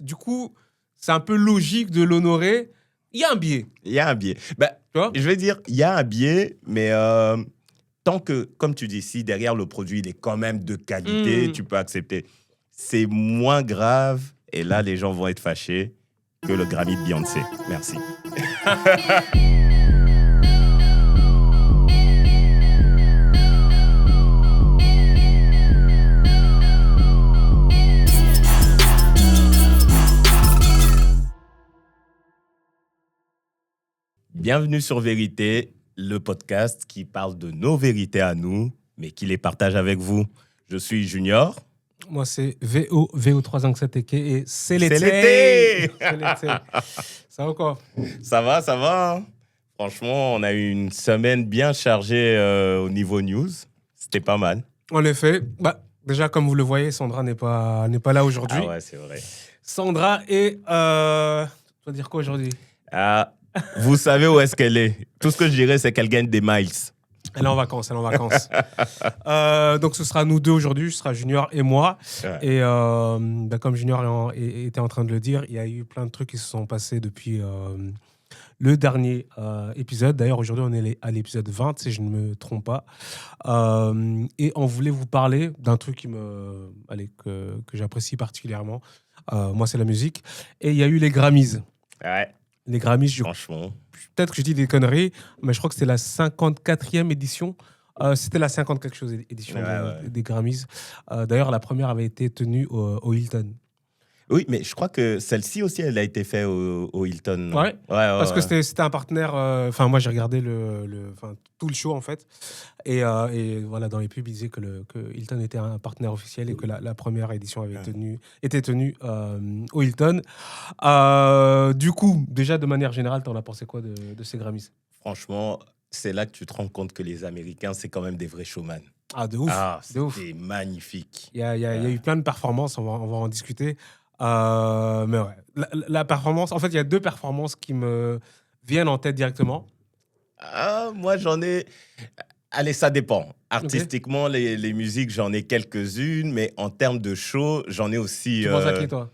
du coup, c'est un peu logique de l'honorer. Il y a un biais. Il y a un biais. Ben, Tu vois? je vais dire, il y a un biais, mais tant que, comme tu dis, si derrière le produit, il est quand même de qualité, tu peux accepter. C'est moins grave, et là, les gens vont être fâchés, que le Grammy de Beyoncé. Merci. Bienvenue sur Vérité, le podcast qui parle de nos vérités à nous, mais qui les partage avec vous. Je suis Junior. Moi, c'est VO357 et c'est l'été. C'est l'été. C'est l'été. Ça va quoi? Ça va. Hein. Franchement, on a eu une semaine bien chargée au niveau news. C'était pas mal. En effet, déjà, comme vous le voyez, Sandra n'est pas là aujourd'hui. Ah ouais, c'est vrai. Sandra est... tu vas dire quoi aujourd'hui? Vous savez où est-ce qu'elle est. Tout ce que je dirais, c'est qu'elle gagne des miles. Elle est en vacances. Donc, ce sera nous deux aujourd'hui. Ce sera Junior et moi. Ouais. Et comme Junior était en train de le dire, il y a eu plein de trucs qui se sont passés depuis le dernier épisode. D'ailleurs, aujourd'hui, on est à l'épisode 20, si je ne me trompe pas. Et on voulait vous parler d'un truc que j'apprécie particulièrement. Moi, c'est la musique. Et il y a eu les Grammys. Ouais. Les Grammys, franchement. Peut-être que je dis des conneries, mais je crois que c'était la 54e édition. C'était la 50 quelque chose édition des Grammys. D'ailleurs, la première avait été tenue au Hilton. Oui, mais je crois que celle-ci aussi, elle a été faite au Hilton. Ouais, parce que c'était un partenaire... moi, j'ai regardé tout le show, en fait. Et voilà, dans les pubs, ils disaient que Hilton était un partenaire officiel et que la première édition était tenue au Hilton. Du coup, déjà, de manière générale, t'en as pensé quoi de ces Grammys? Franchement, c'est là que tu te rends compte que les Américains, c'est quand même des vrais showman. Ah, de ouf. C'était magnifique. Il y a eu plein de performances, on va en discuter. Mais ouais, la performance, en fait, il y a deux performances qui me viennent en tête directement. Moi, j'en ai... Allez, ça dépend. Artistiquement, les musiques, j'en ai quelques-unes, mais en termes de show, j'en ai aussi... Tu penses à qui, toi?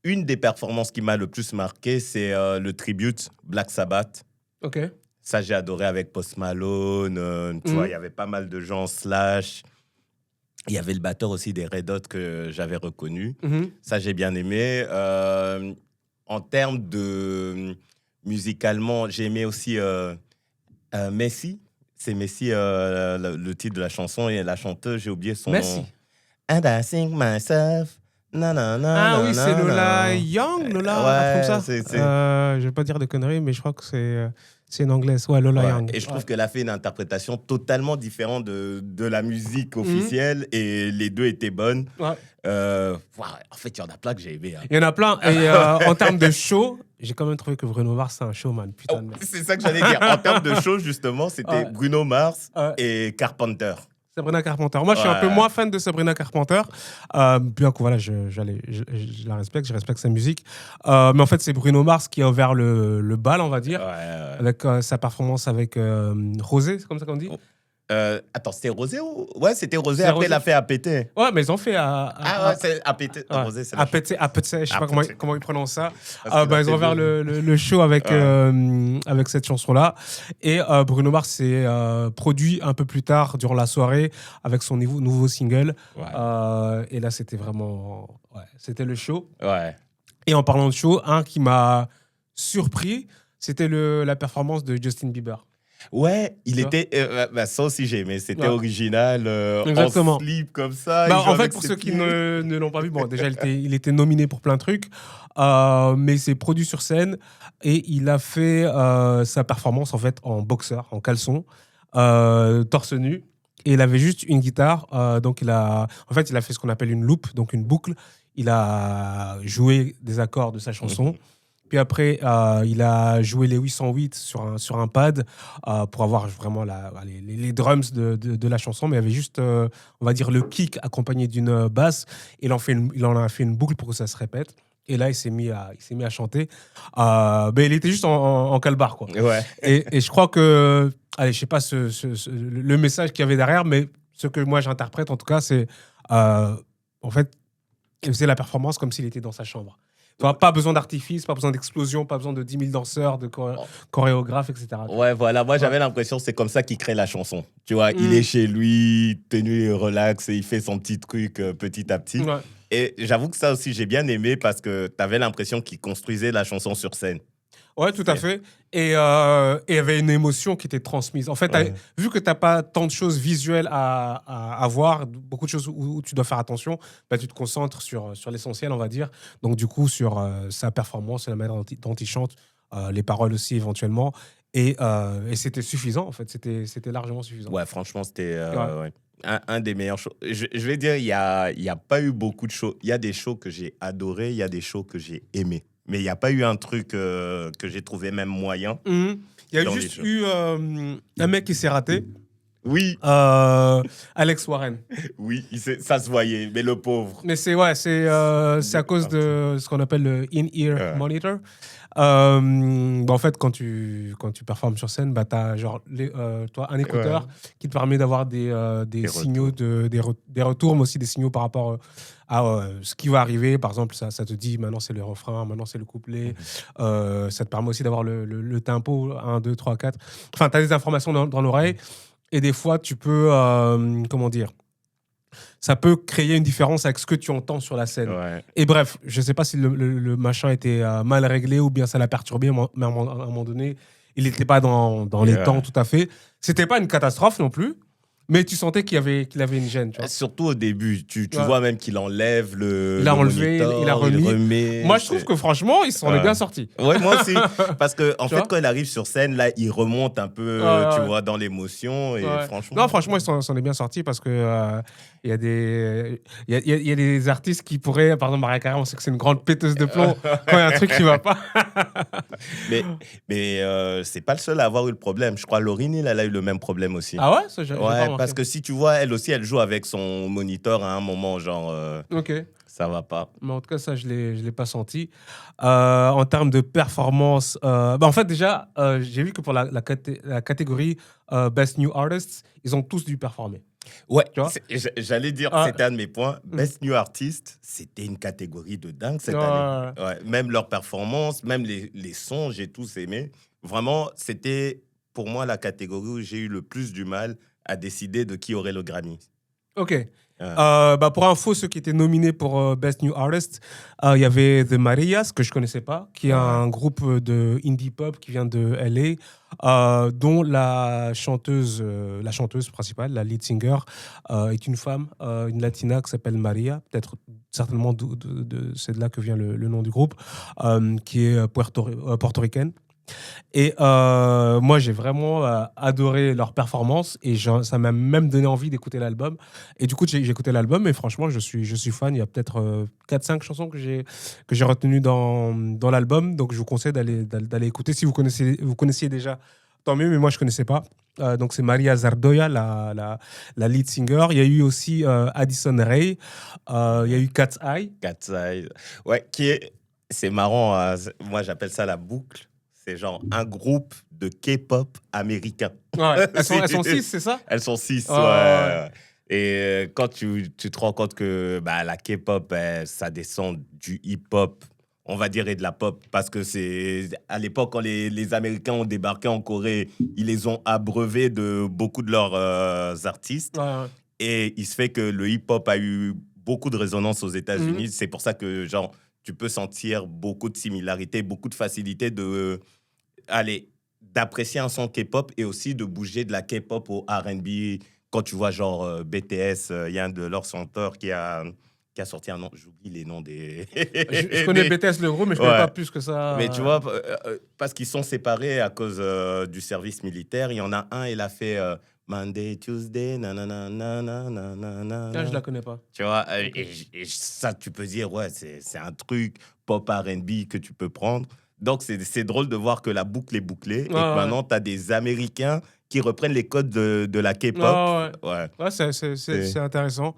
Une des performances qui m'a le plus marqué, c'est le tribute Black Sabbath. Ok. Ça, j'ai adoré avec Post Malone. Tu vois, il y avait pas mal de gens, Slash... Il y avait le batteur aussi des Red Hot que j'avais reconnu. Ça, j'ai bien aimé. En termes de... Musicalement, j'ai aimé aussi Messi. C'est Messi, le titre de la chanson. Et la chanteuse, j'ai oublié son Messi. nom. And I think myself... oui, c'est Lola Young, ouais, comme ça. Je vais pas dire de conneries, mais je crois que c'est une anglaise. Ouais, Lola Young. Et je trouve qu'elle a fait une interprétation totalement différente de la musique officielle et les deux étaient bonnes. Ouais. En fait, il y en a plein que j'ai aimé. Hein. Il y en a plein. Et en termes de show, j'ai quand même trouvé que Bruno Mars, c'est un showman. Putain de merde. C'est ça que j'allais dire. En termes de show, justement, c'était Bruno Mars et Carpenter. Sabrina Carpenter. Moi, je suis un peu moins fan de Sabrina Carpenter, bien que voilà, je la respecte, je respecte sa musique. Mais en fait, c'est Bruno Mars qui a ouvert le bal, on va dire, avec sa performance avec Rosé, c'est comme ça qu'on dit. Attends, c'était Rosé ou... Ouais, c'était Rosé. Après, il a fait APT. Ouais, mais ils ont fait c'est APT. Rosé, c'est APT, je sais pas comment ils prononcent ça. Ils ont ouvert le show avec cette chanson-là. Et Bruno Mars s'est produit un peu plus tard, durant la soirée, avec son nouveau single. Ouais. Et là, c'était vraiment... Ouais, c'était le show. Ouais. Et en parlant de show, un qui m'a surpris, c'était la performance de Justin Bieber. Ouais, il était... ça aussi, j'ai aimé. C'était original, en slip, comme ça. En fait, pour ceux qui ne l'ont pas vu, déjà, il était nominé pour plein de trucs, mais il s'est produit sur scène et il a fait sa performance, en fait, en boxeur, en caleçon, torse nu. Et il avait juste une guitare. Donc, il a fait ce qu'on appelle une loop, donc une boucle. Il a joué des accords de sa chanson. Puis après, il a joué les 808 sur un pad pour avoir vraiment les drums de la chanson, mais il y avait juste, on va dire, le kick accompagné d'une basse. Il en a fait une boucle pour que ça se répète. Et là, il s'est mis à chanter. Il était juste en calbar, quoi. Ouais. Et je crois que, allez, je sais pas le message qu'il y avait derrière, mais ce que moi j'interprète, en tout cas, c'est, en fait, Il faisait la performance comme s'il était dans sa chambre. Tu vois, pas besoin d'artifice, pas besoin d'explosion, pas besoin de 10 000 danseurs, de chorégraphes, etc. Ouais, voilà. Moi, j'avais l'impression que c'est comme ça qu'il crée la chanson. Tu vois, il est chez lui, tenu relax, et il fait son petit truc petit à petit. Ouais. Et j'avoue que ça aussi, j'ai bien aimé parce que tu avais l'impression qu'il construisait la chanson sur scène. Ouais, tout à fait. Et il y avait une émotion qui était transmise. En fait, vu que tu n'as pas tant de choses visuelles à voir, beaucoup de choses où tu dois faire attention, bah, tu te concentres sur l'essentiel, on va dire. Donc, du coup, sur sa performance, la manière dont il chante, les paroles aussi, éventuellement. Et c'était suffisant, en fait. C'était largement suffisant. Ouais, franchement, c'était un des meilleurs shows. Je vais dire, il y a pas eu beaucoup de shows. Il y a des shows que j'ai adorés, il y a des shows que j'ai aimés. Mais il n'y a pas eu un truc que j'ai trouvé même moyen. Il y a juste eu un mec qui s'est raté. Oui. Alex Warren. Oui, ça se voyait, mais le pauvre. Mais c'est à cause de ce qu'on appelle le in-ear monitor. En fait, quand tu performes sur scène, bah, tu as genre, toi, un écouteur qui te permet d'avoir des signaux, des retours, mais aussi des signaux par rapport à ce qui va arriver. Par exemple, ça te dit maintenant c'est le refrain, maintenant c'est le couplet. Ça te permet aussi d'avoir le tempo 1, 2, 3, 4. Enfin, tu as des informations dans l'oreille. Et des fois, tu peux, comment dire, ça peut créer une différence avec ce que tu entends sur la scène. Ouais. Et bref, je ne sais pas si le machin était mal réglé ou bien ça l'a perturbé, mais à un moment donné, il n'était pas dans les temps tout à fait. C'était pas une catastrophe non plus, mais tu sentais qu'il avait une gêne. Tu vois. Surtout au début, tu vois même qu'il enlève le Il a enlevé, monitor, il a remis. il remet. Moi, je trouve que franchement, il s'en est bien sorti. Ouais, moi aussi. Parce que en fait, vois, quand il arrive sur scène, là, il remonte un peu, tu vois, dans l'émotion. Et franchement. Non, franchement, il s'en est bien sorti parce que il y a des artistes qui pourraient, par exemple, Mariah Carey, on sait que c'est une grande péteuse de plomb quand il y a un truc qui va pas. mais c'est pas le seul à avoir eu le problème. Je crois Lauryn Hill, elle a eu le même problème aussi. Ah ouais, ça, j'ai pas remarqué. Parce que si tu vois, elle aussi, elle joue avec son moniteur à un moment, genre. Ok. Ça va pas. Mais en tout cas, ça, je l'ai pas senti. En termes de performance, en fait, déjà, j'ai vu que pour la catégorie Best New Artists, ils ont tous dû performer. Ouais, j'allais dire, c'était un de mes points. Best New Artist, c'était une catégorie de dingue cette année. Ouais, même leur performance, même les sons, j'ai tous aimé. Vraiment, c'était pour moi la catégorie où j'ai eu le plus du mal à décider de qui aurait le Grammy. Ok. Pour info, ceux qui étaient nominés pour Best New Artist, il y avait The Marias, que je ne connaissais pas, qui est un groupe de indie pop qui vient de LA, dont la chanteuse principale, la lead singer, est une femme, une latina qui s'appelle Maria, certainement c'est de là que vient le nom du groupe, qui est portoricaine. Et moi, j'ai vraiment adoré leur performance et ça m'a même donné envie d'écouter l'album. Et du coup, j'ai écouté l'album et franchement, je suis fan. Il y a peut-être 4-5 chansons que j'ai retenues dans l'album. Donc, je vous conseille d'aller écouter. Si vous connaissiez déjà, tant mieux, mais moi, je ne connaissais pas. Donc, c'est Maria Zardoya, la lead singer. Il y a eu aussi Addison Rae. Il y a eu Cat's Eye. Cat's Eye. Ouais, c'est marrant. Moi, j'appelle ça la boucle. C'est genre un groupe de K-pop américain. Ouais. Elles sont 6, c'est ça? Elles sont 6, ouais. Et quand tu te rends compte que la K-pop, ça descend du hip-hop, on va dire, et de la pop, parce que c'est à l'époque, quand les Américains ont débarqué en Corée, ils les ont abreuvés de beaucoup de leurs artistes. Ouais. Et il se fait que le hip-hop a eu beaucoup de résonance aux États-Unis. C'est pour ça que, genre, tu peux sentir beaucoup de similarités, beaucoup de facilité d'apprécier un son K-pop et aussi de bouger de la K-pop au R&B. Quand tu vois genre BTS, il y a un de leurs chanteurs qui a sorti un nom, j'oublie les noms des... je connais BTS le groupe, mais je ne connais pas plus que ça. Mais tu vois, parce qu'ils sont séparés à cause du service militaire. Il y en a un, il a fait Monday, Tuesday, nanana, nanana. Je ne la connais pas. Tu vois, et ça, tu peux dire, ouais, c'est un truc pop R&B que tu peux prendre. Donc, c'est drôle de voir que la boucle est bouclée et que maintenant, tu as des Américains qui reprennent les codes de la K-pop. Ouais, c'est intéressant.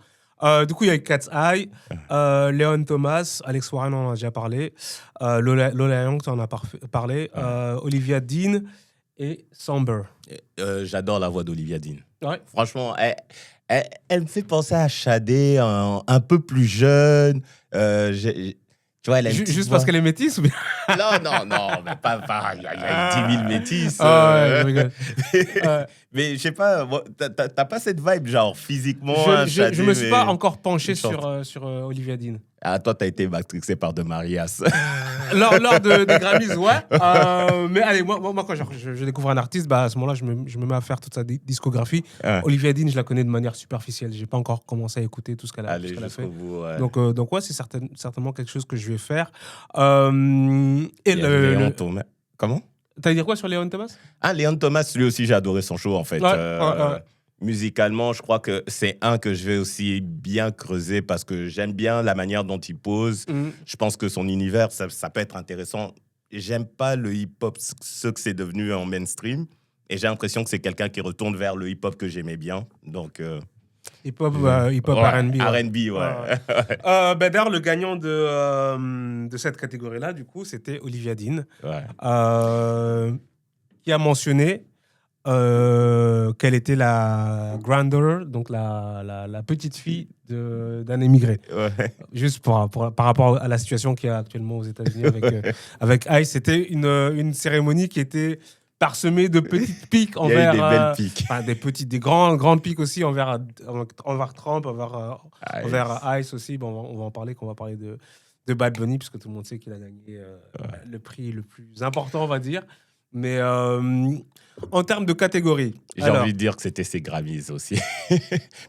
Du coup, il y a eu Cat's Eye, Leon Thomas, Alex Warren, on en a déjà parlé, Lola Young, tu en as parlé, Olivia Dean et Somber. J'adore la voix d'Olivia Dean. Ouais. Franchement, elle me fait penser à Shadé, un peu plus jeune. Tu vois, elle a une petite Juste voix. parce qu'elle est métisse ou bien? Non, mais pas. Il y a 10 000 métis. Ouais, je rigole. Mais je sais pas, t'as pas cette vibe, genre physiquement. Je me suis pas encore penché une sorte. sur Olivia Dean. Ah, toi, t'as été matrixé par De Marias. Lors des Grammys, ouais. Mais allez, moi quand je découvre un artiste, bah, à ce moment-là, je me mets à faire toute sa discographie. Ouais. Olivia Dean, je la connais de manière superficielle. J'ai pas encore commencé à écouter tout ce qu'elle a, Allez, fait. bout, ouais. Donc ouais, c'est certainement quelque chose que je vais faire. Et Léon Thomas. Comment? T'as dit quoi sur Léon Thomas? Ah, Léon Thomas, lui aussi, j'ai adoré son show, en fait. Ouais. Musicalement, je crois que c'est un que je vais aussi bien creuser parce que j'aime bien la manière dont il pose. Je pense que son univers, ça peut être intéressant. J'aime pas le hip-hop, ce que c'est devenu en mainstream. Et j'ai l'impression que c'est quelqu'un qui retourne vers le hip-hop que j'aimais bien. Donc, hip-hop R&B. R&B, ouais. D'ailleurs, le gagnant de cette catégorie-là, du coup, c'était Olivia Dean, qui a mentionné qu'elle était la granddaughter, donc la petite fille d'un émigré. Ouais. Juste par rapport à la situation qu'il y a actuellement aux États-Unis avec Ice. C'était une cérémonie qui était parsemée de petites piques envers... Il y a eu des belles piques. Des grandes piques aussi envers Trump, envers Ice aussi. Bon, on va en parler quand on va parler de Bad Bunny, puisque tout le monde sait qu'il a gagné le prix le plus important, on va dire. Mais en termes de catégorie... J'ai envie de dire que c'était ses Grammys aussi.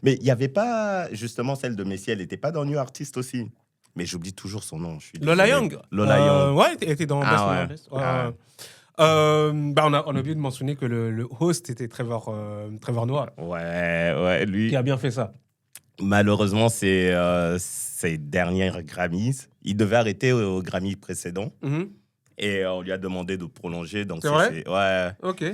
Mais il n'y avait pas, justement, celle de Messi, elle n'était pas dans New Artist aussi. Mais j'oublie toujours son nom. Lola Young. Ouais, elle était dans Best New Artist. On a oublié de mentionner que le host était Trevor Noah. Ouais, lui. Qui a bien fait ça. Malheureusement, ses dernières Grammys, il devait arrêter au Grammy précédent. Et on lui a demandé de prolonger. Donc c'est vrai? Ouais. Ok.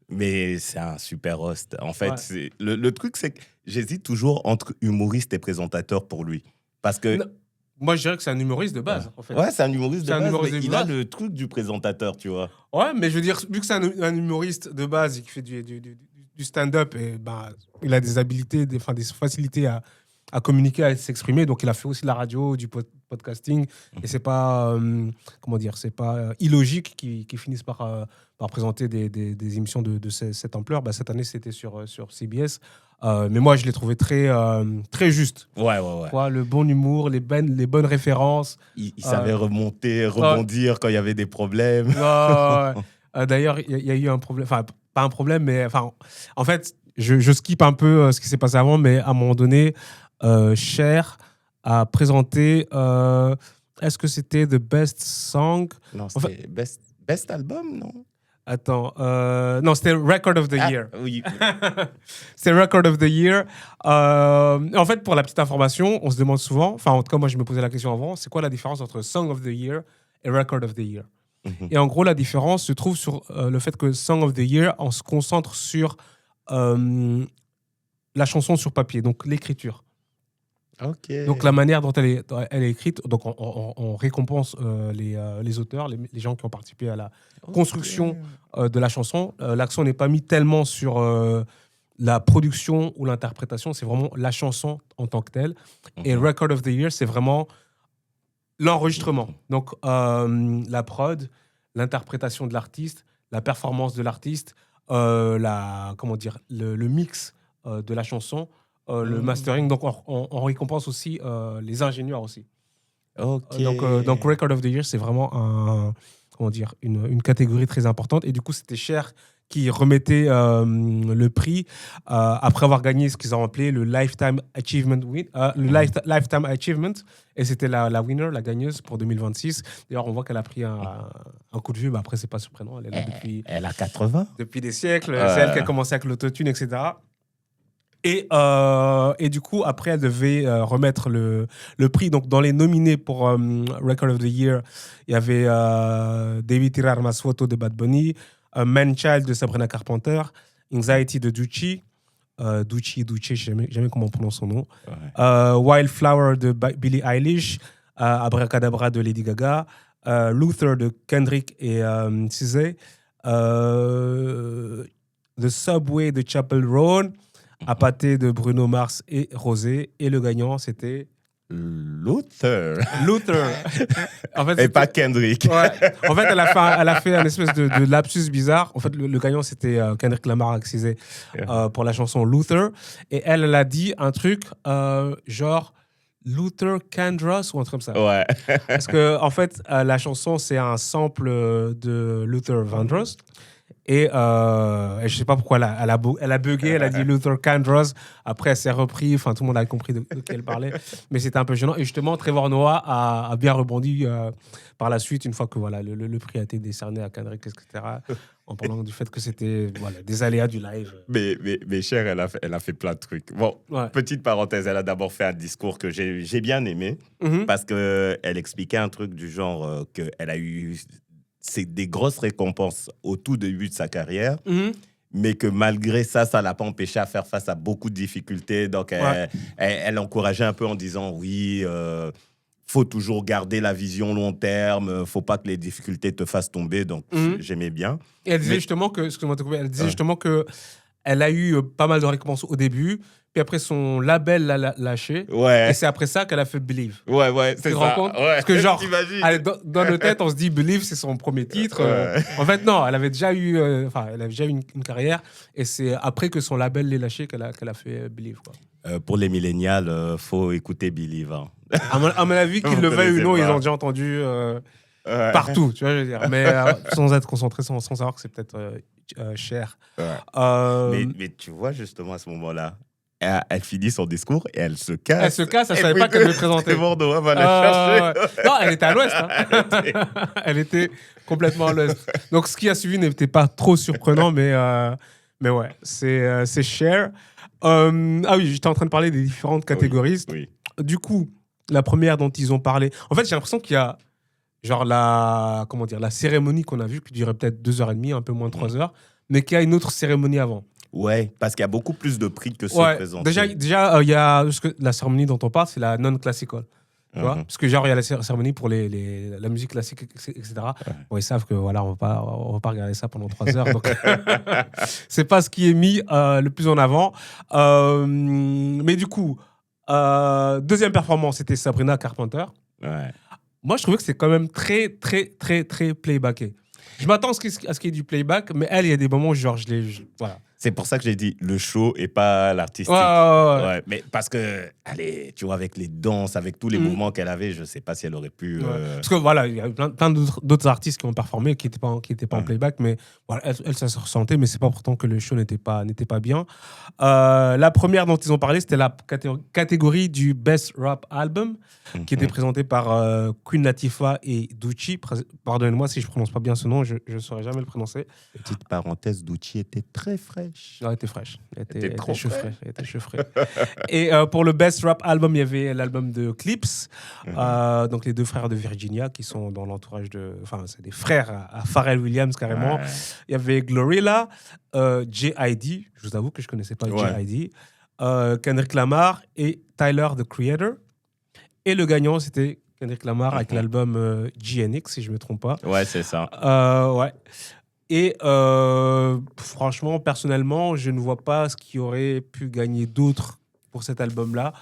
Mais c'est un super host. En fait, le truc, c'est que j'hésite toujours entre humoriste et présentateur pour lui. Parce que... Non. Moi, je dirais que c'est un humoriste de base, en fait. Ouais, c'est un humoriste de base, mais il a le truc du présentateur, tu vois. Ouais, mais je veux dire, vu que c'est un humoriste de base et qui fait du stand-up, et il a des habilités, des facilités à communiquer, à s'exprimer. Donc, il a fait aussi la radio, du podcasting. Et c'est pas, c'est pas illogique qu'ils finissent par présenter des émissions de cette ampleur. Cette année, c'était sur CBS. Mais moi, je l'ai trouvé très juste. Ouais. Le bon humour, les bonnes références. Il savait rebondir quand il y avait des problèmes. D'ailleurs, il y a eu un problème. Enfin, pas un problème, mais en fait, je skip un peu ce qui s'est passé avant, mais à un moment donné, Cher a présenté. Est-ce que c'était The Best Song? Non, c'était Best Album, non? Attends, non, c'était Record of the Year. Oui. C'est Record of the Year. En fait, pour la petite information, on se demande souvent, enfin, en tout cas, moi, je me posais la question avant, c'est quoi la différence entre Song of the Year et Record of the Year? Et en gros, la différence se trouve sur le fait que Song of the Year, on se concentre sur la chanson sur papier, donc l'écriture. Okay. Donc la manière dont elle est écrite, donc on récompense les auteurs, les gens qui ont participé à la construction de la chanson. L'accent n'est pas mis tellement sur la production ou l'interprétation, c'est vraiment la chanson en tant que telle. Et Record of the Year, c'est vraiment l'enregistrement. Donc la prod, l'interprétation de l'artiste, la performance de l'artiste, le mix de la chanson. Le mastering, donc on récompense aussi les ingénieurs aussi. Okay. Donc Record of the Year, c'est vraiment une catégorie très importante. Et du coup, c'était Cher qui remettait le prix après avoir gagné ce qu'ils ont appelé le Lifetime Achievement. Lifetime Achievement. Et c'était la winner, la gagneuse pour 2026. D'ailleurs, on voit qu'elle a pris un coup de vieux. Mais après, c'est pas surprenant. Elle est là elle a 80. Depuis des siècles. C'est elle qui a commencé avec l'autotune, etc. Et du coup, après, elle devait remettre le prix. Donc, dans les nominés pour Record of the Year, il y avait David Tirar Masfoto de Bad Bunny, Man Child de Sabrina Carpenter, Anxiety de Ducci, Ducci, je ne sais jamais comment on prononce son nom, Wildflower de Billie Eilish, Abracadabra de Lady Gaga, Luther de Kendrick et SZA, The Subway de Chapel Roan, Apathy de Bruno Mars et Rosé. Et le gagnant, c'était... Luther. En fait, et pas Kendrick. Ouais. En fait, elle a fait un espèce de lapsus bizarre. En fait, le gagnant, c'était Kendrick Lamar accusé pour la chanson Luther. Et elle a dit un truc genre Luther Vandross ou un truc comme ça. Ouais. Parce que, en fait, la chanson, c'est un sample de Luther Vandross. Et je sais pas pourquoi elle a bugué, elle a dit Luther Vandross. Après, elle s'est repris, enfin tout le monde a compris de qui elle parlait. Mais c'était un peu gênant. Et justement, Trevor Noah a bien rebondi par la suite, une fois que voilà, le prix a été décerné à Kendrick, etc. En parlant du fait que c'était des aléas du live. Mais Cher, elle a fait plein de trucs. Bon, petite parenthèse, elle a d'abord fait un discours que j'ai bien aimé, parce qu'elle expliquait un truc du genre qu'elle a eu... C'est des grosses récompenses au tout début de sa carrière, mais que malgré ça, ça ne l'a pas empêché à faire face à beaucoup de difficultés. Donc, elle encourageait un peu en disant, oui, faut toujours garder la vision long terme, faut pas que les difficultés te fassent tomber. Donc, j'aimais bien. Et elle disait justement que, excuse-moi, justement que elle a eu pas mal de récompenses au début, puis après son label l'a lâché, et c'est après ça qu'elle a fait Believe. Ouais, c'est ça. Parce que genre, dans nos têtes, on se dit Believe, c'est son premier titre. En fait, non, elle avait déjà eu, une carrière, et c'est après que son label l'ait lâché qu'elle a fait Believe, quoi. Pour les millénials, faut écouter Believe. Hein. À mon avis, qu'ils le veuillent ou non, ils ont déjà entendu partout, tu vois, je veux dire. Mais sans être concentré, sans savoir que c'est peut-être Cher. Mais tu vois, justement, à ce moment-là, elle finit son discours et elle se casse. Elle se casse, elle ne savait pas qu'elle devait présenter. Bordeaux, va la chercher. Non, elle était à l'ouest. Hein. Elle était complètement à l'ouest. Donc, ce qui a suivi n'était pas trop surprenant, mais ouais, c'est Cher. Ah oui, j'étais en train de parler des différentes catégories. Oui. Du coup, la première dont ils ont parlé... En fait, j'ai l'impression qu'il y a genre la cérémonie qu'on a vue, qui durait peut-être 2h30, un peu moins de 3 heures, mais qu'il y a une autre cérémonie avant. Ouais, parce qu'il y a beaucoup plus de prix que ceux présentés. Déjà, il y a la cérémonie dont on parle, c'est la non-classical. Tu vois, parce que genre, il y a la cérémonie pour la musique classique, etc. Bon, ils savent que voilà, on va pas regarder ça pendant 3 heures. Donc, c'est pas ce qui est mis le plus en avant. Mais du coup, deuxième performance, c'était Sabrina Carpenter. Ouais. Moi, je trouvais que c'est quand même très, très, très, très playbacké. Je m'attends à ce qu'il y ait du playback, mais elle, il y a des moments où genre, voilà. C'est pour ça que j'ai dit le show et pas l'artistique. Ouais. Mais parce que, allez, tu vois, avec les danses, avec tous les mouvements qu'elle avait, je sais pas si elle aurait pu... Parce que voilà, il y a plein d'autres artistes qui ont performé, qui n'étaient pas en playback, mais voilà, elle ça se ressentait, mais c'est pas pourtant que le show n'était pas bien. La première dont ils ont parlé, c'était la catégorie du Best Rap Album, qui était présentée par Queen Latifah et Doechii. Pardonnez-moi si je prononce pas bien ce nom, je ne saurais jamais le prononcer. Petite parenthèse, Doechii était très fraîche. Elle était fraîche. Elle était cheveux Et pour le Best Rap Album, il y avait l'album de Clips. Donc les deux frères de Virginia qui sont dans l'entourage de... Enfin, c'est des frères à Pharrell Williams carrément. Il y avait Glorilla, J.I.D. Je vous avoue que je ne connaissais pas J.I.D. Kendrick Lamar et Tyler, the Creator. Et le gagnant, c'était Kendrick Lamar avec l'album GNX, si je ne me trompe pas. Ouais, c'est ça. Ouais. Et franchement, personnellement, je ne vois pas ce qui aurait pu gagner d'autre pour cet album-là.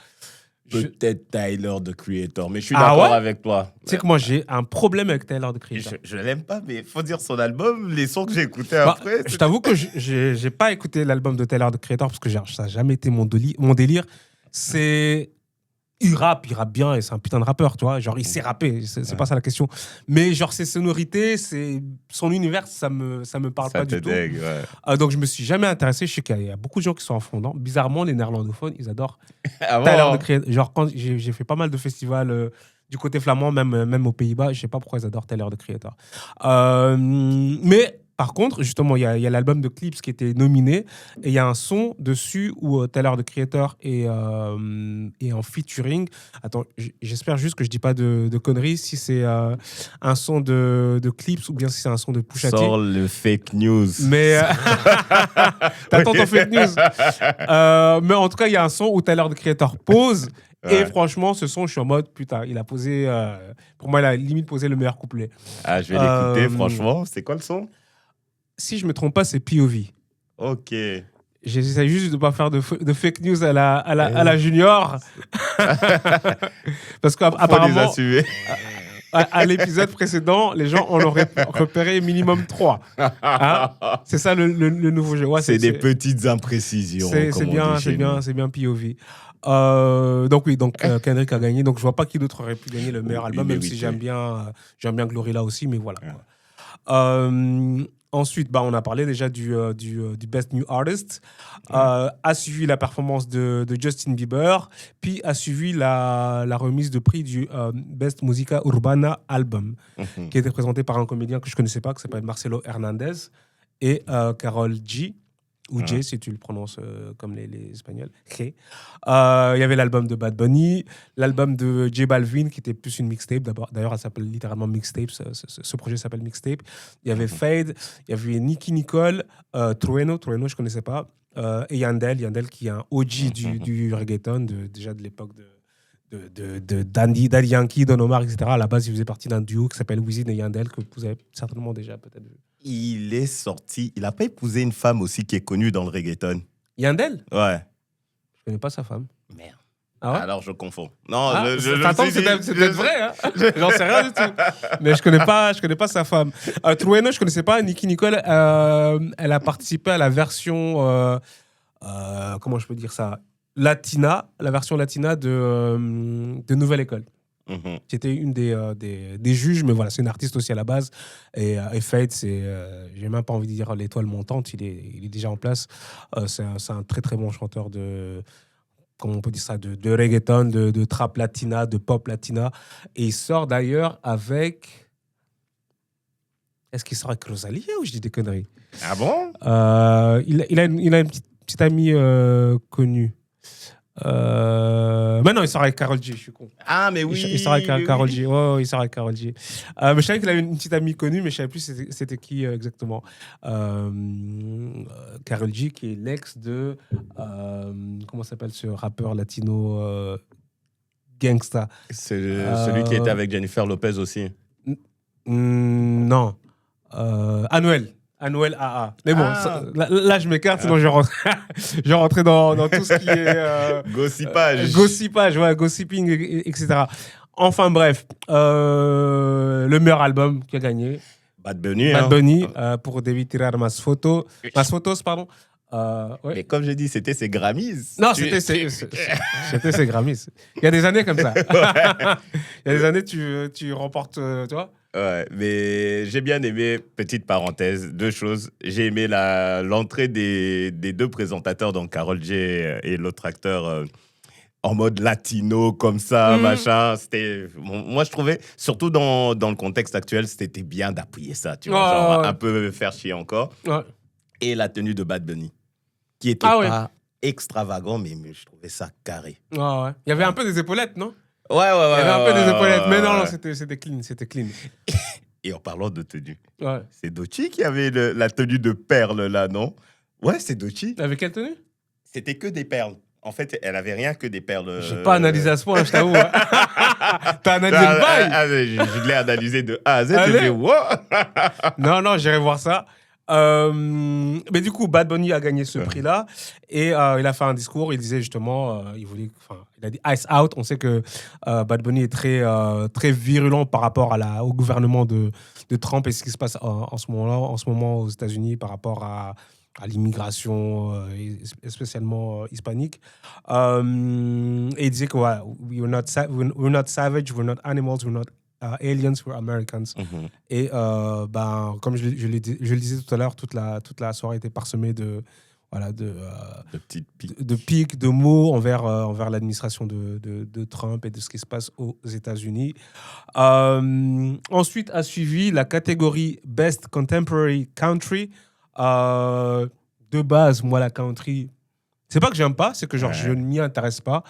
Peut-être Tyler, the Creator, mais je suis d'accord avec toi. Tu sais que moi, j'ai un problème avec Tyler, the Creator. Je l'aime pas, mais il faut dire son album, les sons que j'ai écoutés après. Je t'avoue que je n'ai pas écouté l'album de Tyler, the Creator, parce que ça n'a jamais été mon délire. C'est... Il rappe bien et c'est un putain de rappeur, tu vois. Genre, il sait rapper, c'est pas ça la question. Mais genre, ses sonorités, son univers, ça me parle pas du tout. Donc, je me suis jamais intéressé. Je sais qu'il y a beaucoup de gens qui sont en fond. Bizarrement, les néerlandophones, ils adorent Tyler, the Creator. Genre, quand j'ai fait pas mal de festivals du côté flamand, même aux Pays-Bas, je sais pas pourquoi ils adorent Tyler, the Creator. Mais... Par contre, justement, il y a l'album de Clips qui était nominé et il y a un son dessus où Tyler, the Creator est en featuring. Attends, j'espère juste que je dis pas de conneries, si c'est un son de Clips ou bien si c'est un son de Pusha T. Sors le fake news. Mais t'attends ton fake news. Mais en tout cas, il y a un son où Tyler, the Creator pose. Et franchement, ce son, je suis en mode, putain, il a posé... pour moi, il a limite posé le meilleur couplet. Ah, je vais l'écouter, franchement. C'est quoi le son ? si je me trompe pas, c'est POV. Ok. J'essaie juste de ne pas faire de fake news à la junior. Parce qu'apparemment, à l'épisode précédent, les gens en auraient repéré minimum 3. Hein? C'est ça le nouveau jeu. Ouais, c'est des petites imprécisions. C'est bien POV. Donc Kendrick a gagné. Donc je vois pas qui d'autre aurait pu gagner le meilleur album, même si j'aime bien Glorilla aussi, mais voilà. Ensuite, on a parlé déjà du Best New Artist. A suivi la performance de Justin Bieber, puis a suivi la remise de prix du Best Musica Urbana Album, qui était présenté par un comédien que je connaissais pas, qui s'appelle Marcelo Hernandez, et Karol G. Ou J, si tu le prononces comme les Espagnols. Il y avait l'album de Bad Bunny, l'album de J Balvin, qui était plus une mixtape. D'ailleurs, elle s'appelle littéralement Mixtape. Ce projet s'appelle Mixtape. Il y avait Fade, il y avait Nicki Nicole, Trueno, je ne connaissais pas, et Yandel, qui est un OG du reggaeton, déjà de l'époque de Daddy Yankee, Don Omar, etc. À la base, il faisait partie d'un duo qui s'appelle Wisin et Yandel, que vous avez certainement déjà peut-être vu. Il est sorti. Il n'a pas épousé une femme aussi qui est connue dans le reggaeton. Yandel? Ouais. Je ne connais pas sa femme. Merde. Ah ouais? Alors je confonds. Non, attends, c'est peut-être vrai. Hein. J'en sais rien du tout. Mais je connais pas sa femme. Trueno, je connaissais pas. Nicki Nicole, elle a participé à la version, comment je peux dire ça, la version latina de Nouvelle École. C'était une des juges, mais voilà, c'est une artiste aussi à la base. Et Fate, j'ai même pas envie de dire l'étoile montante, il est déjà en place. C'est un très très bon chanteur comment on peut dire ça, de reggaeton, de trap latina, de pop latina. Et il sort d'ailleurs avec... Est-ce qu'il sort avec Rosalia ou je dis des conneries? Ah bon? Il a une petite amie connue. Mais non, il sort avec Karol G, je suis con. Ah, mais oui. Il sort avec Karol G. Ouais, il sort avec Karol G. Mais je savais qu'il avait une petite amie connue, mais je ne savais plus c'était qui exactement. Karol G, qui est l'ex de. Comment s'appelle ce rappeur latino gangsta? C'est celui qui était avec Jennifer Lopez aussi. Non. Anuel AA. Mais bon, là, je m'écarte, sinon je vais rentrer dans tout ce qui est... Gossipage, ouais, gossiping, etc. Enfin bref, le meilleur album qui a gagné. Bad Bunny. Pour David Tirar Mas Fotos, pardon. Ouais. Mais comme je dis, c'était ses Grammys. Non, c'était ses Grammys. Il y a des années comme ça. Il y a des années, tu remportes, tu vois. Ouais, mais j'ai bien aimé, petite parenthèse, 2 choses. J'ai aimé l'entrée des 2 présentateurs, donc Karol G et l'autre acteur, en mode latino, comme ça, machin. Moi, je trouvais, surtout dans le contexte actuel, c'était bien d'appuyer ça, tu vois, genre un peu faire chier encore. Ouais. Et la tenue de Bad Bunny, qui était pas extravagant, mais je trouvais ça carré. Ouais. Il y avait un peu des épaulettes, non? Ouais. Il y avait un peu des épaulettes, mais non, c'était clean. Et en parlant de tenue, c'est Doechii qui avait la tenue de perles, là, non? Ouais, c'est Doechii. Avec quelle tenue? C'était que des perles. En fait, elle avait rien que des perles. J'ai pas analysé à ce point, je t'avoue. T'as analysé le bail? Je l'ai analysé de A à Z. J'ai fait, wow. Non, j'irai voir ça. Mais du coup, Bad Bunny a gagné ce prix-là et il a fait un discours. Il disait justement, il a dit Ice Out. On sait que Bad Bunny est très virulent par rapport au gouvernement de Trump et ce qui se passe en ce moment aux États-Unis par rapport à l'immigration, spécialement hispanique. Et il disait que we're not savage, we're not animals, we're not aliens, we're Americans. Et comme je le disais tout à l'heure, toute la soirée était parsemée de pics, de mots envers l'administration de Trump et de ce qui se passe aux États-Unis. Ensuite a suivi la catégorie Best Contemporary Country. De base, moi, la country, c'est pas que j'aime pas, c'est que je ne m'y intéresse pas.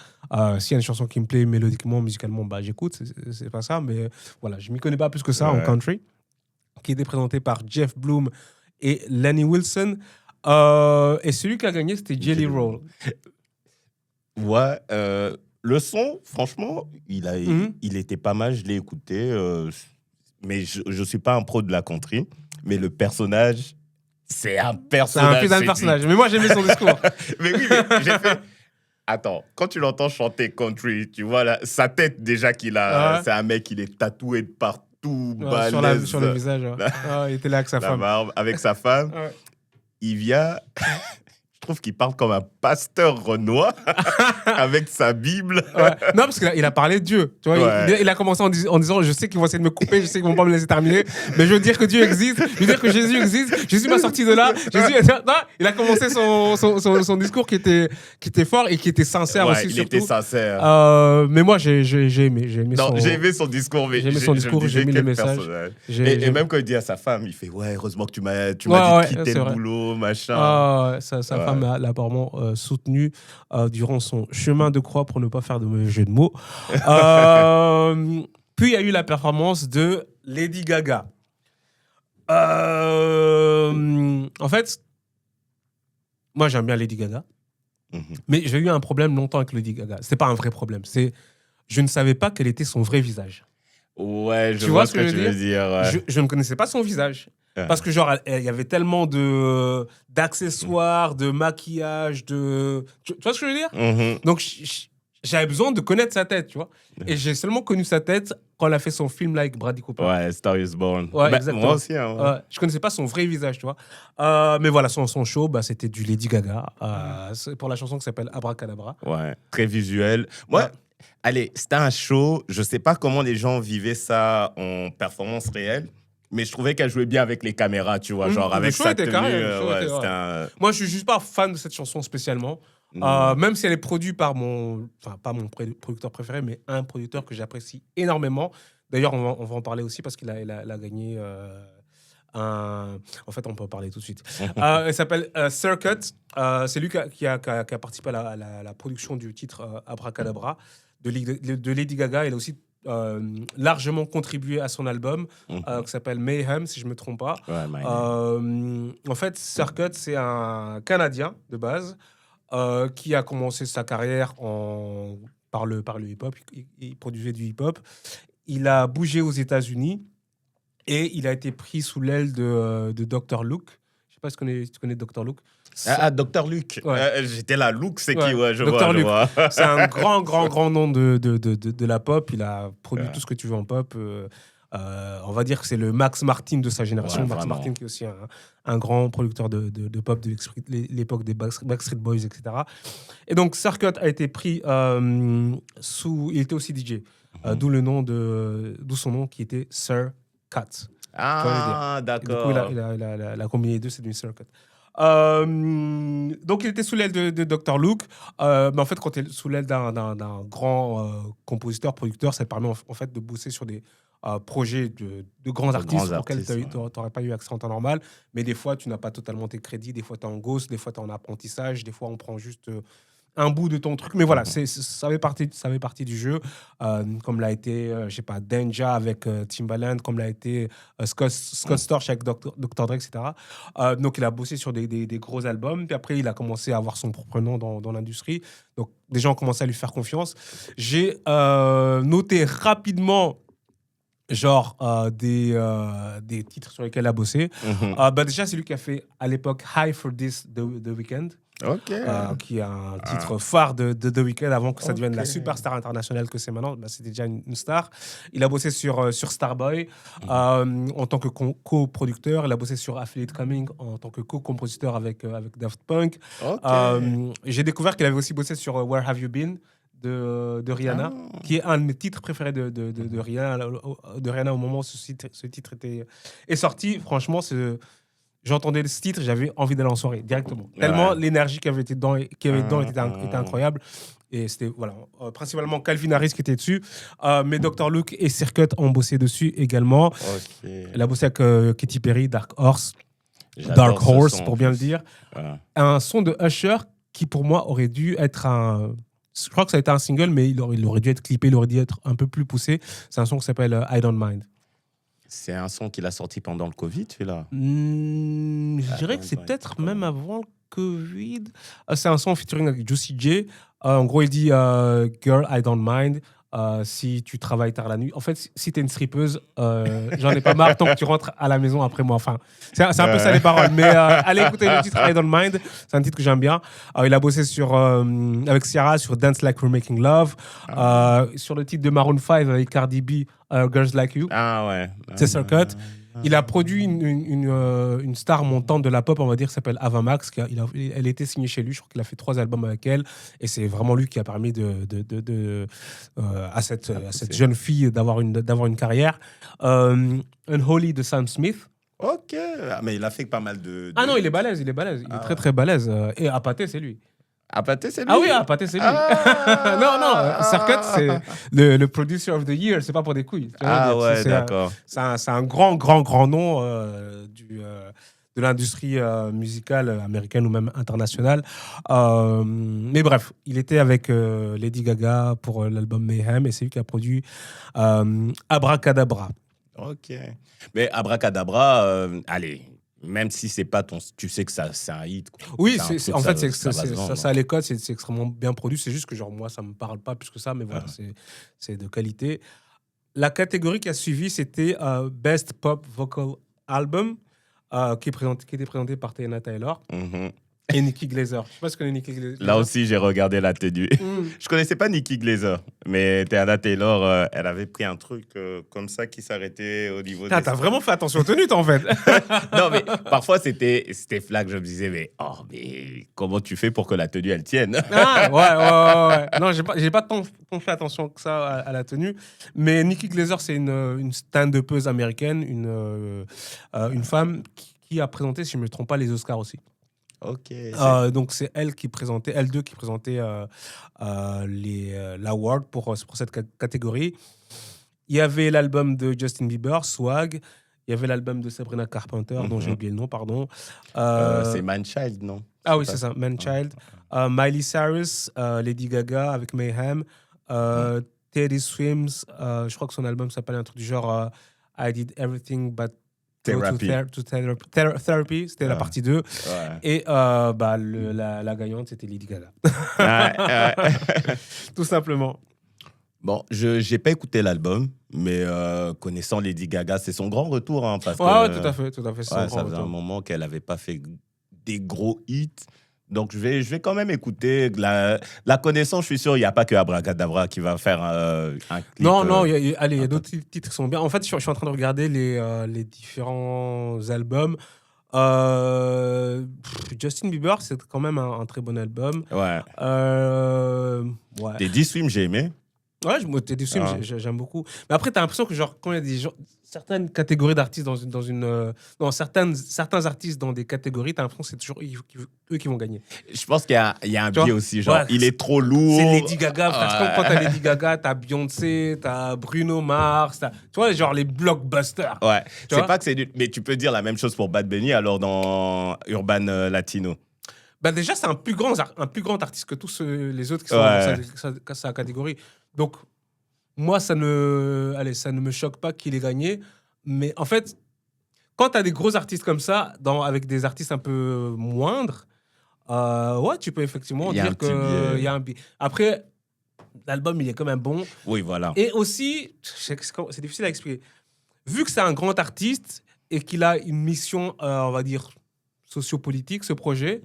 S'il y a une chanson qui me plaît mélodiquement, musicalement, j'écoute, c'est pas ça, mais voilà, je m'y connais pas plus que ça en country, qui était présenté par Jeff Bloom et Lenny Wilson. Et celui qui a gagné, c'était Jelly Roll. Ouais, le son, franchement, il était pas mal, je l'ai écouté, mais je suis pas un pro de la country, mais le personnage C'est un C'est personnage. un putain de personnage. Mais moi, j'aimais son discours. Mais oui, mais j'ai fait. Attends, quand tu l'entends chanter country, tu vois là, sa tête déjà qu'il a, c'est un mec, il est tatoué de partout, balèze. Sur le visage. Il était là avec sa femme. Barbe, avec sa femme. Il vient. Je trouve qu'il parle comme un pasteur renois avec sa Bible. Non, parce qu'il a parlé de Dieu. Tu vois, il a commencé en disant je sais qu'ils vont essayer de me couper, je sais qu'ils vont pas me laisser terminer, mais je veux dire que Dieu existe, je veux dire que Jésus existe, Jésus m'a sorti de là. Non, il a commencé son discours qui était fort et qui était sincère aussi. Il était sincère. Mais moi, j'ai aimé. J'ai aimé son discours, mais j'ai aimé le message. Et même quand il dit à sa femme, il fait heureusement que tu m'as dit de quitter le boulot, machin. Sa femme l'a apparemment soutenu durant son chemin de croix, pour ne pas faire de mauvais jeu de mots. Puis il y a eu la performance de Lady Gaga. En fait, moi j'aime bien Lady Gaga, mais j'ai eu un problème longtemps avec Lady Gaga. C'est pas un vrai problème, je ne savais pas quel était son vrai visage. Ouais, je vois ce que tu veux dire. Ouais. Je ne connaissais pas son visage. Parce que genre, il y avait tellement d'accessoires, de maquillage, tu vois ce que je veux dire? Donc, j'avais besoin de connaître sa tête, tu vois. Et j'ai seulement connu sa tête quand elle a fait son film avec Bradley Cooper. Ouais, Star is Born. Ouais, exactement. Moi aussi. Hein, je connaissais pas son vrai visage, tu vois. Mais voilà, son show, c'était du Lady Gaga. Pour la chanson qui s'appelle Abracadabra. Ouais, très visuel. Moi, allez, c'était un show. Je sais pas comment les gens vivaient ça en performance réelle. Mais je trouvais qu'elle jouait bien avec les caméras, tu vois, genre avec sa tenue. Moi, je suis juste pas fan de cette chanson spécialement. Même si elle est produite par pas mon producteur préféré, mais un producteur que j'apprécie énormément. D'ailleurs, on va en parler aussi parce qu'il a gagné En fait, on peut en parler tout de suite. Elle s'appelle Circuit. C'est lui qui a participé à la production du titre Abracadabra de Lady Gaga. Il a aussi largement contribué à son album qui s'appelle Mayhem, si je ne me trompe pas. En fait, Circuit, c'est un Canadien de base qui a commencé sa carrière par le hip-hop. Il produisait du hip-hop. Il a bougé aux États-Unis et il a été pris sous l'aile de Dr. Luke. Je ne sais pas si tu connais Dr. Luke. Dr. Luke. J'étais là. Luke, c'est qui? Je vois. C'est un grand nom de la pop. Il a produit tout ce que tu veux en pop. On va dire que c'est le Max Martin de sa génération. Max Martin qui est aussi un grand producteur de pop de l'époque des Backstreet Boys, etc. Et donc, Circuit a été pris il était aussi DJ. D'où son nom qui était Sir Cat. Ah, d'accord. Du coup, il a combiné les deux, c'est devenu Circuit. Donc, il était sous l'aile de Dr. Luke. Mais en fait, quand tu es sous l'aile d'un grand compositeur, producteur, ça te permet en fait de bosser sur des projets de grands artistes auxquels tu n'aurais pas eu accès en temps normal. Mais des fois, tu n'as pas totalement tes crédits. Des fois, tu es en ghost. Des fois, tu es en apprentissage. Des fois, on prend juste un bout de ton truc. Mais voilà, ça fait partie du jeu. Comme l'a été, je sais pas, Danja avec Timbaland, comme l'a été Scott Storch avec Dr. Dre, etc. Donc, il a bossé sur des gros albums. Puis après, il a commencé à avoir son propre nom dans l'industrie. Donc, des gens ont commencé à lui faire confiance. J'ai noté rapidement des titres sur lesquels il a bossé. Déjà, c'est lui qui a fait à l'époque High for This The Weeknd. Qui est un titre phare de The Weeknd avant que ça devienne la superstar internationale que c'est maintenant. C'était déjà une star. Il a bossé sur Starboy en tant que co-producteur. Il a bossé sur Affiliate Coming en tant que co-compositeur avec Daft Punk. J'ai découvert qu'il avait aussi bossé sur Where Have You Been de Rihanna, qui est un de mes titres préférés de Rihanna au moment où ce titre est sorti. Franchement, j'entendais ce titre, j'avais envie d'aller en soirée directement. Tellement l'énergie qui avait été dedans était incroyable. Et c'était principalement Calvin Harris qui était dessus. Mais Dr. Luke et Circuit ont bossé dessus également. Elle a bossé avec Katy Perry, Dark Horse pour bien le dire. Un son de Usher qui pour moi aurait dû être je crois que ça a été un single, mais il aurait dû être clippé, il aurait dû être un peu plus poussé. C'est un son qui s'appelle I Don't Mind. C'est un son qu'il a sorti pendant le Covid, celui-là. Je dirais que c'est peut-être même avant le Covid. C'est un son featuring avec Juicy J. En gros, il dit Girl, I don't mind. si tu travailles tard la nuit. En fait, si tu es une strippeuse, j'en ai pas marre tant que tu rentres à la maison après moi. Enfin, c'est un peu ça les paroles. Mais allez écouter le titre I Don't Mind. C'est un titre que j'aime bien. Il a bossé avec Ciara sur Dance Like We're Making Love. Sur le titre de Maroon 5 avec Cardi B, Girls Like You. Ah ouais. C'est Circuit. Il a produit une star montante de la pop, on va dire, qui s'appelle Ava Max. Elle était signée chez lui. Je crois qu'il a fait 3 albums avec elle. Et c'est vraiment lui qui a permis à cette jeune fille d'avoir une carrière. Unholy de Sam Smith. Ok. Mais il a fait pas mal de... Ah non, il est balèze. Il est très, très balèze. Et Apaté, c'est lui. Apaté, c'est lui? Ah oui, Apaté, c'est lui. Non, Circuit, c'est le producer of the year. C'est pas pour des couilles. D'accord. C'est un grand nom de l'industrie musicale américaine ou même internationale. Mais bref, il était avec Lady Gaga pour l'album Mayhem et c'est lui qui a produit Abracadabra. Ok. Mais Abracadabra, allez, même si c'est pas ton... Tu sais que c'est un hit. Quoi. Oui, en fait, ça les codes, c'est extrêmement bien produit. C'est juste que genre, moi, ça me parle pas plus que ça, mais voilà, c'est de qualité. La catégorie qui a suivi, c'était Best Pop Vocal Album, qui était présenté par Teyana Taylor. Et Nikki Glaser. Je sais pas ce que c'est Nikki Glaser. Là aussi, j'ai regardé la tenue. Je connaissais pas Nikki Glaser, mais Teyana Taylor, elle avait pris un truc comme ça qui s'arrêtait au niveau T'as vraiment fait attention aux tenues, toi, en fait. Non, mais parfois, c'était flag. Je me disais, mais comment tu fais pour que la tenue, elle tienne? Ouais. Non, j'ai pas tant fait attention que ça à la tenue. Mais Nikki Glaser, c'est une stand-upeuse américaine, une femme qui a présenté, si je ne me trompe pas, les Oscars aussi. Ok. Donc c'est elles deux qui présentaient l'award pour cette catégorie. Il y avait l'album de Justin Bieber, Swag. Il y avait l'album de Sabrina Carpenter, dont j'ai oublié le nom, pardon. C'est Manchild, non? Ah oui, c'est ça, Manchild. Miley Cyrus, Lady Gaga avec Mayhem. Teddy Swims, je crois que son album s'appelle un truc du genre I Did Everything But Therapy. Therapy, c'était la partie 2. Ouais. Et la gagnante, c'était Lady Gaga. Tout simplement. Bon, je n'ai pas écouté l'album, mais connaissant Lady Gaga, c'est son grand retour. Hein, parce tout à fait. Ça faisait un moment qu'elle n'avait pas fait des gros hits. Donc, je vais quand même écouter. La connaissance, je suis sûr, il n'y a pas que Abracadabra qui va faire un clip. Non, il y a d'autres titres qui sont bien. En fait, je suis en train de regarder les différents albums. Justin Bieber, c'est quand même un très bon album. Ouais. Ouais. Teddy Swims, j'ai aimé. Ouais, Teddy Swims, j'aime beaucoup. Mais après, tu as l'impression que genre, quand il y a certaines catégories d'artistes dans certains artistes dans des catégories, tu as l'impression que c'est toujours eux qui vont gagner. Je pense qu'il y a un biais aussi. Genre, il est trop lourd. C'est Lady Gaga. Quand tu as Lady Gaga, tu as Beyoncé, tu as Bruno Mars. Tu vois, genre les blockbusters. Ouais. C'est pas que c'est mais tu peux dire la même chose pour Bad Bunny alors dans Urban Latino. Bah déjà, c'est un plus grand artiste que tous les autres qui sont dans sa catégorie. Donc, moi, ça ne me choque pas qu'il ait gagné. Mais en fait, quand tu as des gros artistes comme ça, avec des artistes un peu moindres, ouais, tu peux effectivement dire qu'il y a un biais. Après, l'album, il est quand même bon. Oui, voilà. Et aussi, c'est difficile à expliquer. Vu que c'est un grand artiste et qu'il a une mission, on va dire, sociopolitique, ce projet,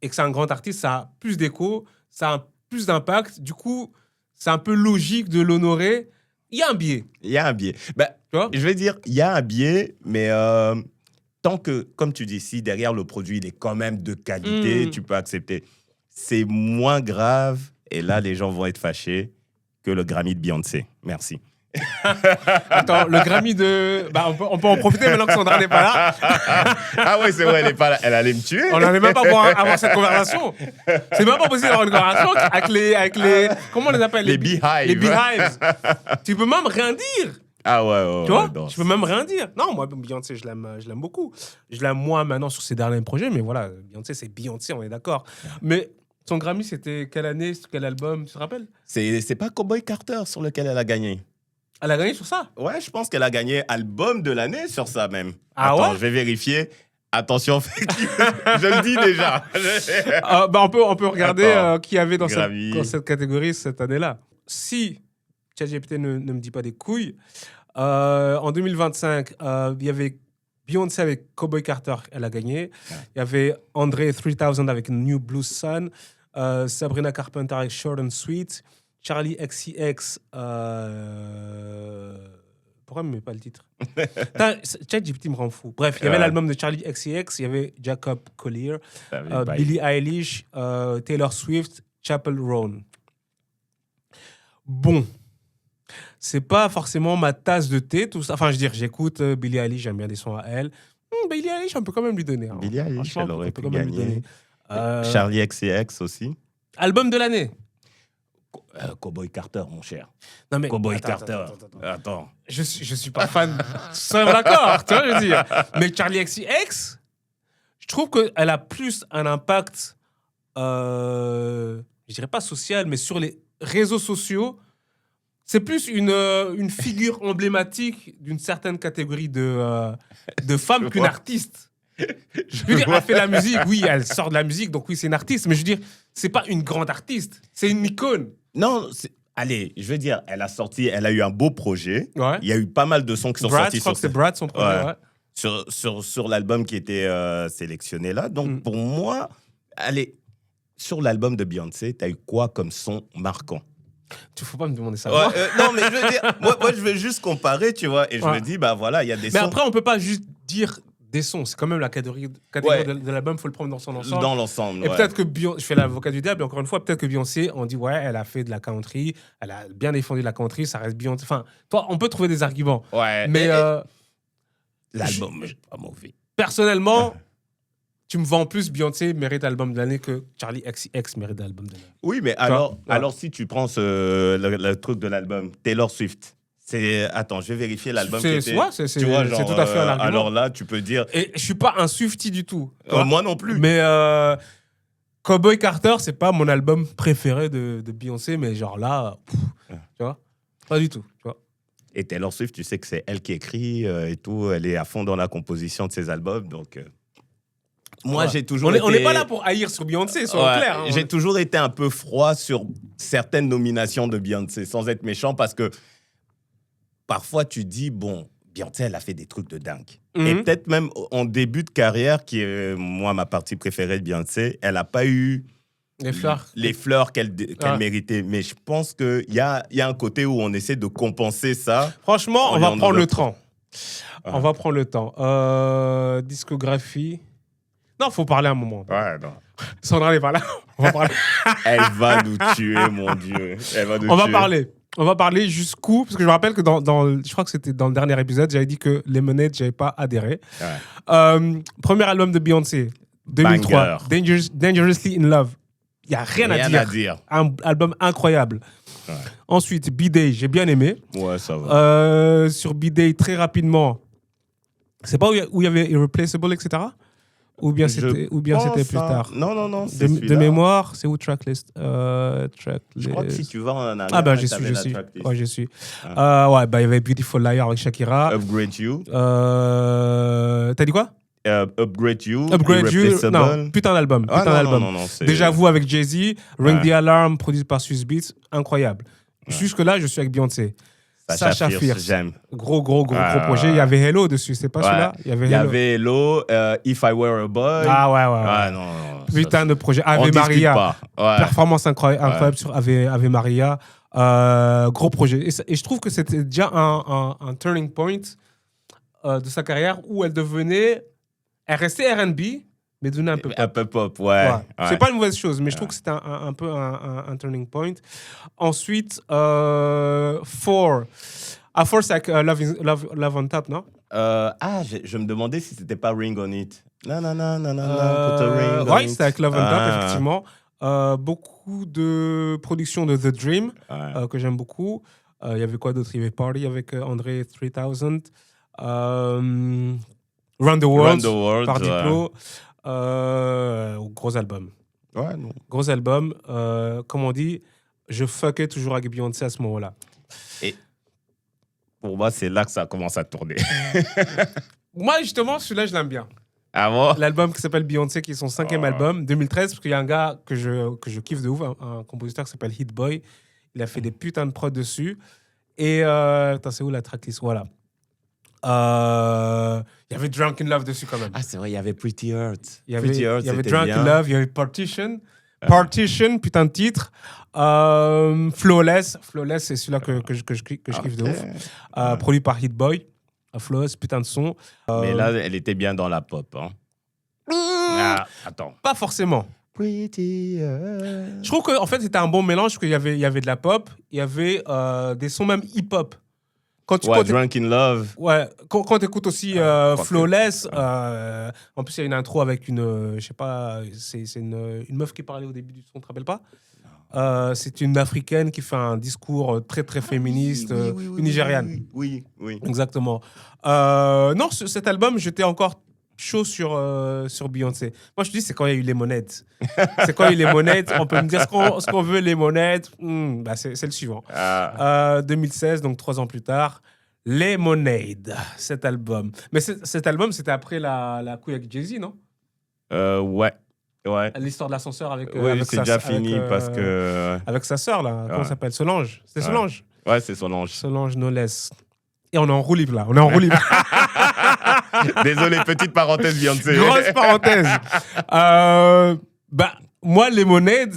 et que c'est un grand artiste, ça a plus d'écho, ça a plus d'impact. Du coup, c'est un peu logique de l'honorer. Il y a un biais. Il y a un biais. Je vais dire, il y a un biais, mais tant que, comme tu dis, si derrière le produit, il est quand même de qualité, tu peux accepter. C'est moins grave, et là, les gens vont être fâchés, que le Grammy de Beyoncé. Merci. Attends, le Grammy de... on peut en profiter maintenant que Sandra n'est pas là. Ah oui, c'est vrai, elle n'est pas là. Elle allait me tuer. On n'allait même pas avoir cette conversation. C'est même pas possible d'avoir une conversation avec les... Comment on les appelle? Les beehives. Les beehives. Tu peux même rien dire. Ah ouais. Tu vois, je peux même rien dire. Non, moi, Beyoncé, je l'aime beaucoup. Je l'aime moins maintenant sur ses derniers projets, mais voilà, Beyoncé, c'est Beyoncé, on est d'accord. Mais son Grammy, c'était quelle année, quel album, tu te rappelles? C'est pas Cowboy Carter sur lequel elle a gagné. Elle a gagné sur ça? Ouais, je pense qu'elle a gagné album de l'année sur ça même. Ah Attends, ouais? je vais vérifier. Attention, je le dis déjà. On peut regarder qui y avait dans cette catégorie cette année-là. Si ChatGPT ne me dit pas des couilles. En 2025, il y avait Beyoncé avec Cowboy Carter, elle a gagné. Il y avait André 3000 avec New Blue Sun. Sabrina Carpenter avec Short and Sweet. Charlie XCX. Pourquoi il ne met pas le titre? ChatGPT me rend fou. Bref, il y avait l'album de Charlie XCX, il y avait Jacob Collier, Billie Eilish, Taylor Swift, Chappell Roan. Bon. C'est pas forcément ma tasse de thé, tout ça. Enfin, je veux dire, j'écoute Billie Eilish, j'aime bien des sons à elle. Billie Eilish, on peut quand même lui donner. Hein. Billie Eilish, elle aurait pu gagner. Donner. Charlie XCX aussi. Album de l'année. Cowboy Carter, mon cher. Non mais Cowboy Carter. Attends. Je suis pas fan. Ça va d'accord, tu vois, je veux dire. Mais Charlie XCX, je trouve qu'elle a plus un impact, je dirais pas social, mais sur les réseaux sociaux. C'est plus une figure emblématique d'une certaine catégorie de femmes qu'une artiste. Je veux dire, elle fait la musique, oui, elle sort de la musique, donc oui, c'est une artiste, mais je veux dire, c'est pas une grande artiste, c'est une icône. Non, allez, je veux dire, elle a eu un beau projet. Ouais. Il y a eu pas mal de sons qui sont Brad, sortis je crois que c'est Brad, son projet, ouais. Sur l'album qui était sélectionné là. Donc pour moi, allez, sur l'album de Beyoncé, t'as eu quoi comme son marquant? Tu faut pas me demander ça. Ouais, non, mais je veux dire, moi je veux juste comparer, tu vois, et je me dis, bah voilà, il y a des sons. Mais après, on peut pas juste dire des sons, c'est quand même la catégorie de l'album, il faut le prendre dans son ensemble. Dans l'ensemble, et peut-être que Beyoncé, je fais l'avocat du diable, et encore une fois, peut-être que Beyoncé, on dit, ouais, elle a fait de la country, elle a bien défendu la country, ça reste Beyoncé. Enfin, toi, on peut trouver des arguments. Ouais. Mais l'album est pas mauvais. Personnellement, tu me vends plus Beyoncé mérite album de l'année que Charlie XCX mérite album de l'année. Oui, mais alors si tu prends le truc de l'album, Taylor Swift. Attends, je vais vérifier l'album. C'est tout à fait un argument. Alors là, tu peux dire. Et je suis pas un Swiftie du tout. Moi non plus. Mais Cowboy Carter, c'est pas mon album préféré de Beyoncé, mais genre là, tu vois, pas du tout. Tu vois. Et Taylor Swift, tu sais que c'est elle qui écrit et tout. Elle est à fond dans la composition de ses albums, donc. Moi, j'ai toujours on n'est pas là pour haïr sur Beyoncé, soyons clairs. Hein, j'ai toujours été un peu froid sur certaines nominations de Beyoncé, sans être méchant, parce que parfois, tu dis, bon, Beyoncé, elle a fait des trucs de dingue. Et peut-être même en début de carrière, qui est, moi, ma partie préférée de Beyoncé, elle n'a pas eu les fleurs qu'elle méritait. Mais je pense qu'il y a un côté où on essaie de compenser ça. Franchement, on va prendre le temps. On va prendre le temps. Discographie. Non, il faut parler un moment. Ouais, non. Sandra n'est pas là. On va parler. Elle va nous tuer, mon Dieu. On va parler jusqu'où, parce que je me rappelle que je crois que c'était dans le dernier épisode, j'avais dit que Lemonade, j'avais pas adhéré. Ouais. Premier album de Beyoncé, 2003, Dangerously in Love. Il y a rien à dire. Un album incroyable. Ouais. Ensuite, B-Day, j'ai bien aimé. Ouais, ça va. Sur B-Day, très rapidement, c'est pas où il y avait Irreplaceable, etc. Ou bien c'était plus tard. Non. De mémoire, c'est où Tracklist? Je crois que si tu vas en arrière, je suis. Ouais, je suis. Il y avait Beautiful Liar avec Shakira. Upgrade You. T'as dit quoi? Upgrade You. Non, putain d'album. Non, Déjà Vu avec Jay-Z, Ring the Alarm, produit par Swizz Beatz, incroyable. Jusque-là, je suis avec Beyoncé. Sacha Fierce, j'aime. Gros projet. Il y avait Hello dessus, c'est pas celui-là? Il y avait Hello, If I Were a Boy. Ouais. Non. Putain de projet. Ave Maria. Performance incroyable sur Ave Maria. Gros projet. Et je trouve que c'était déjà un turning point de sa carrière où elle restait R&B, mais devenait un peu pop. Un peu pop, ouais. C'est pas une mauvaise chose, mais je trouve que c'était un peu un turning point. Ensuite, Four, c'est avec Love on Top, non? Je me demandais si c'était pas Ring on It. Non, put a ring on it. C'était avec Love on Top, effectivement. Beaucoup de productions de The Dream, que j'aime beaucoup. Il y avait quoi d'autre? Il y avait Party avec André 3000. Run the World par Diplo. Gros album. Ouais, non. Gros album. Comme on dit, je fuckais toujours avec Beyoncé à ce moment-là. Et pour moi, c'est là que ça commence à tourner. Moi, justement, celui-là, je l'aime bien. Ah bon? L'album qui s'appelle Beyoncé, qui est son 5e album, 2013, parce qu'il y a un gars que je kiffe de ouf, un compositeur qui s'appelle Hit Boy. Il a fait des putains de prods dessus. Et attends, c'est où la tracklist? Voilà. Il y avait Drunk in Love dessus quand même. Ah, c'est vrai, il y avait Pretty Hurt. Il y Pretty Hurt, avait c'était Drunk bien. in Love, il y avait Partition. Partition, putain de titre. Flawless, c'est celui-là que je kiffe de ouf. Produit par Hit Boy. Flawless, putain de son. Mais là, elle était bien dans la pop. Hein. Attends. Pas forcément. Pretty Hurt. Je trouve qu'en fait, c'était un bon mélange, parce qu'il y avait de la pop, il y avait des sons même hip-hop. Drunk in Love. Ouais, quand tu écoutes aussi Flawless, en plus, il y a une intro avec une, je sais pas, c'est une meuf qui parlait au début du son, tu te rappelles pas? C'est une Africaine qui fait un discours très, très féministe, une Nigériane. Oui. Exactement. Non, cet album, j'étais encore chaud sur Beyoncé. Moi, je te dis, c'est quand il y a eu Lemonade. C'est quand il y a eu Lemonade. On peut me dire ce qu'on veut, Lemonade. Bah, c'est le suivant. 2016, donc 3 ans plus tard. Lemonade, cet album. Mais cet album, c'était après la couille avec Jay-Z, non? Ouais. L'histoire de l'ascenseur avec. Oui, avec c'est déjà fini parce que. Avec sa sœur, là. Comment ça s'appelle? Solange. C'était Solange? Ouais, c'est Solange. Solange Knowles. Et on est en roue libre, là. On est en roue libre. Désolé, petite parenthèse, Beyoncé. Grosse parenthèse. Moi, Lemonade,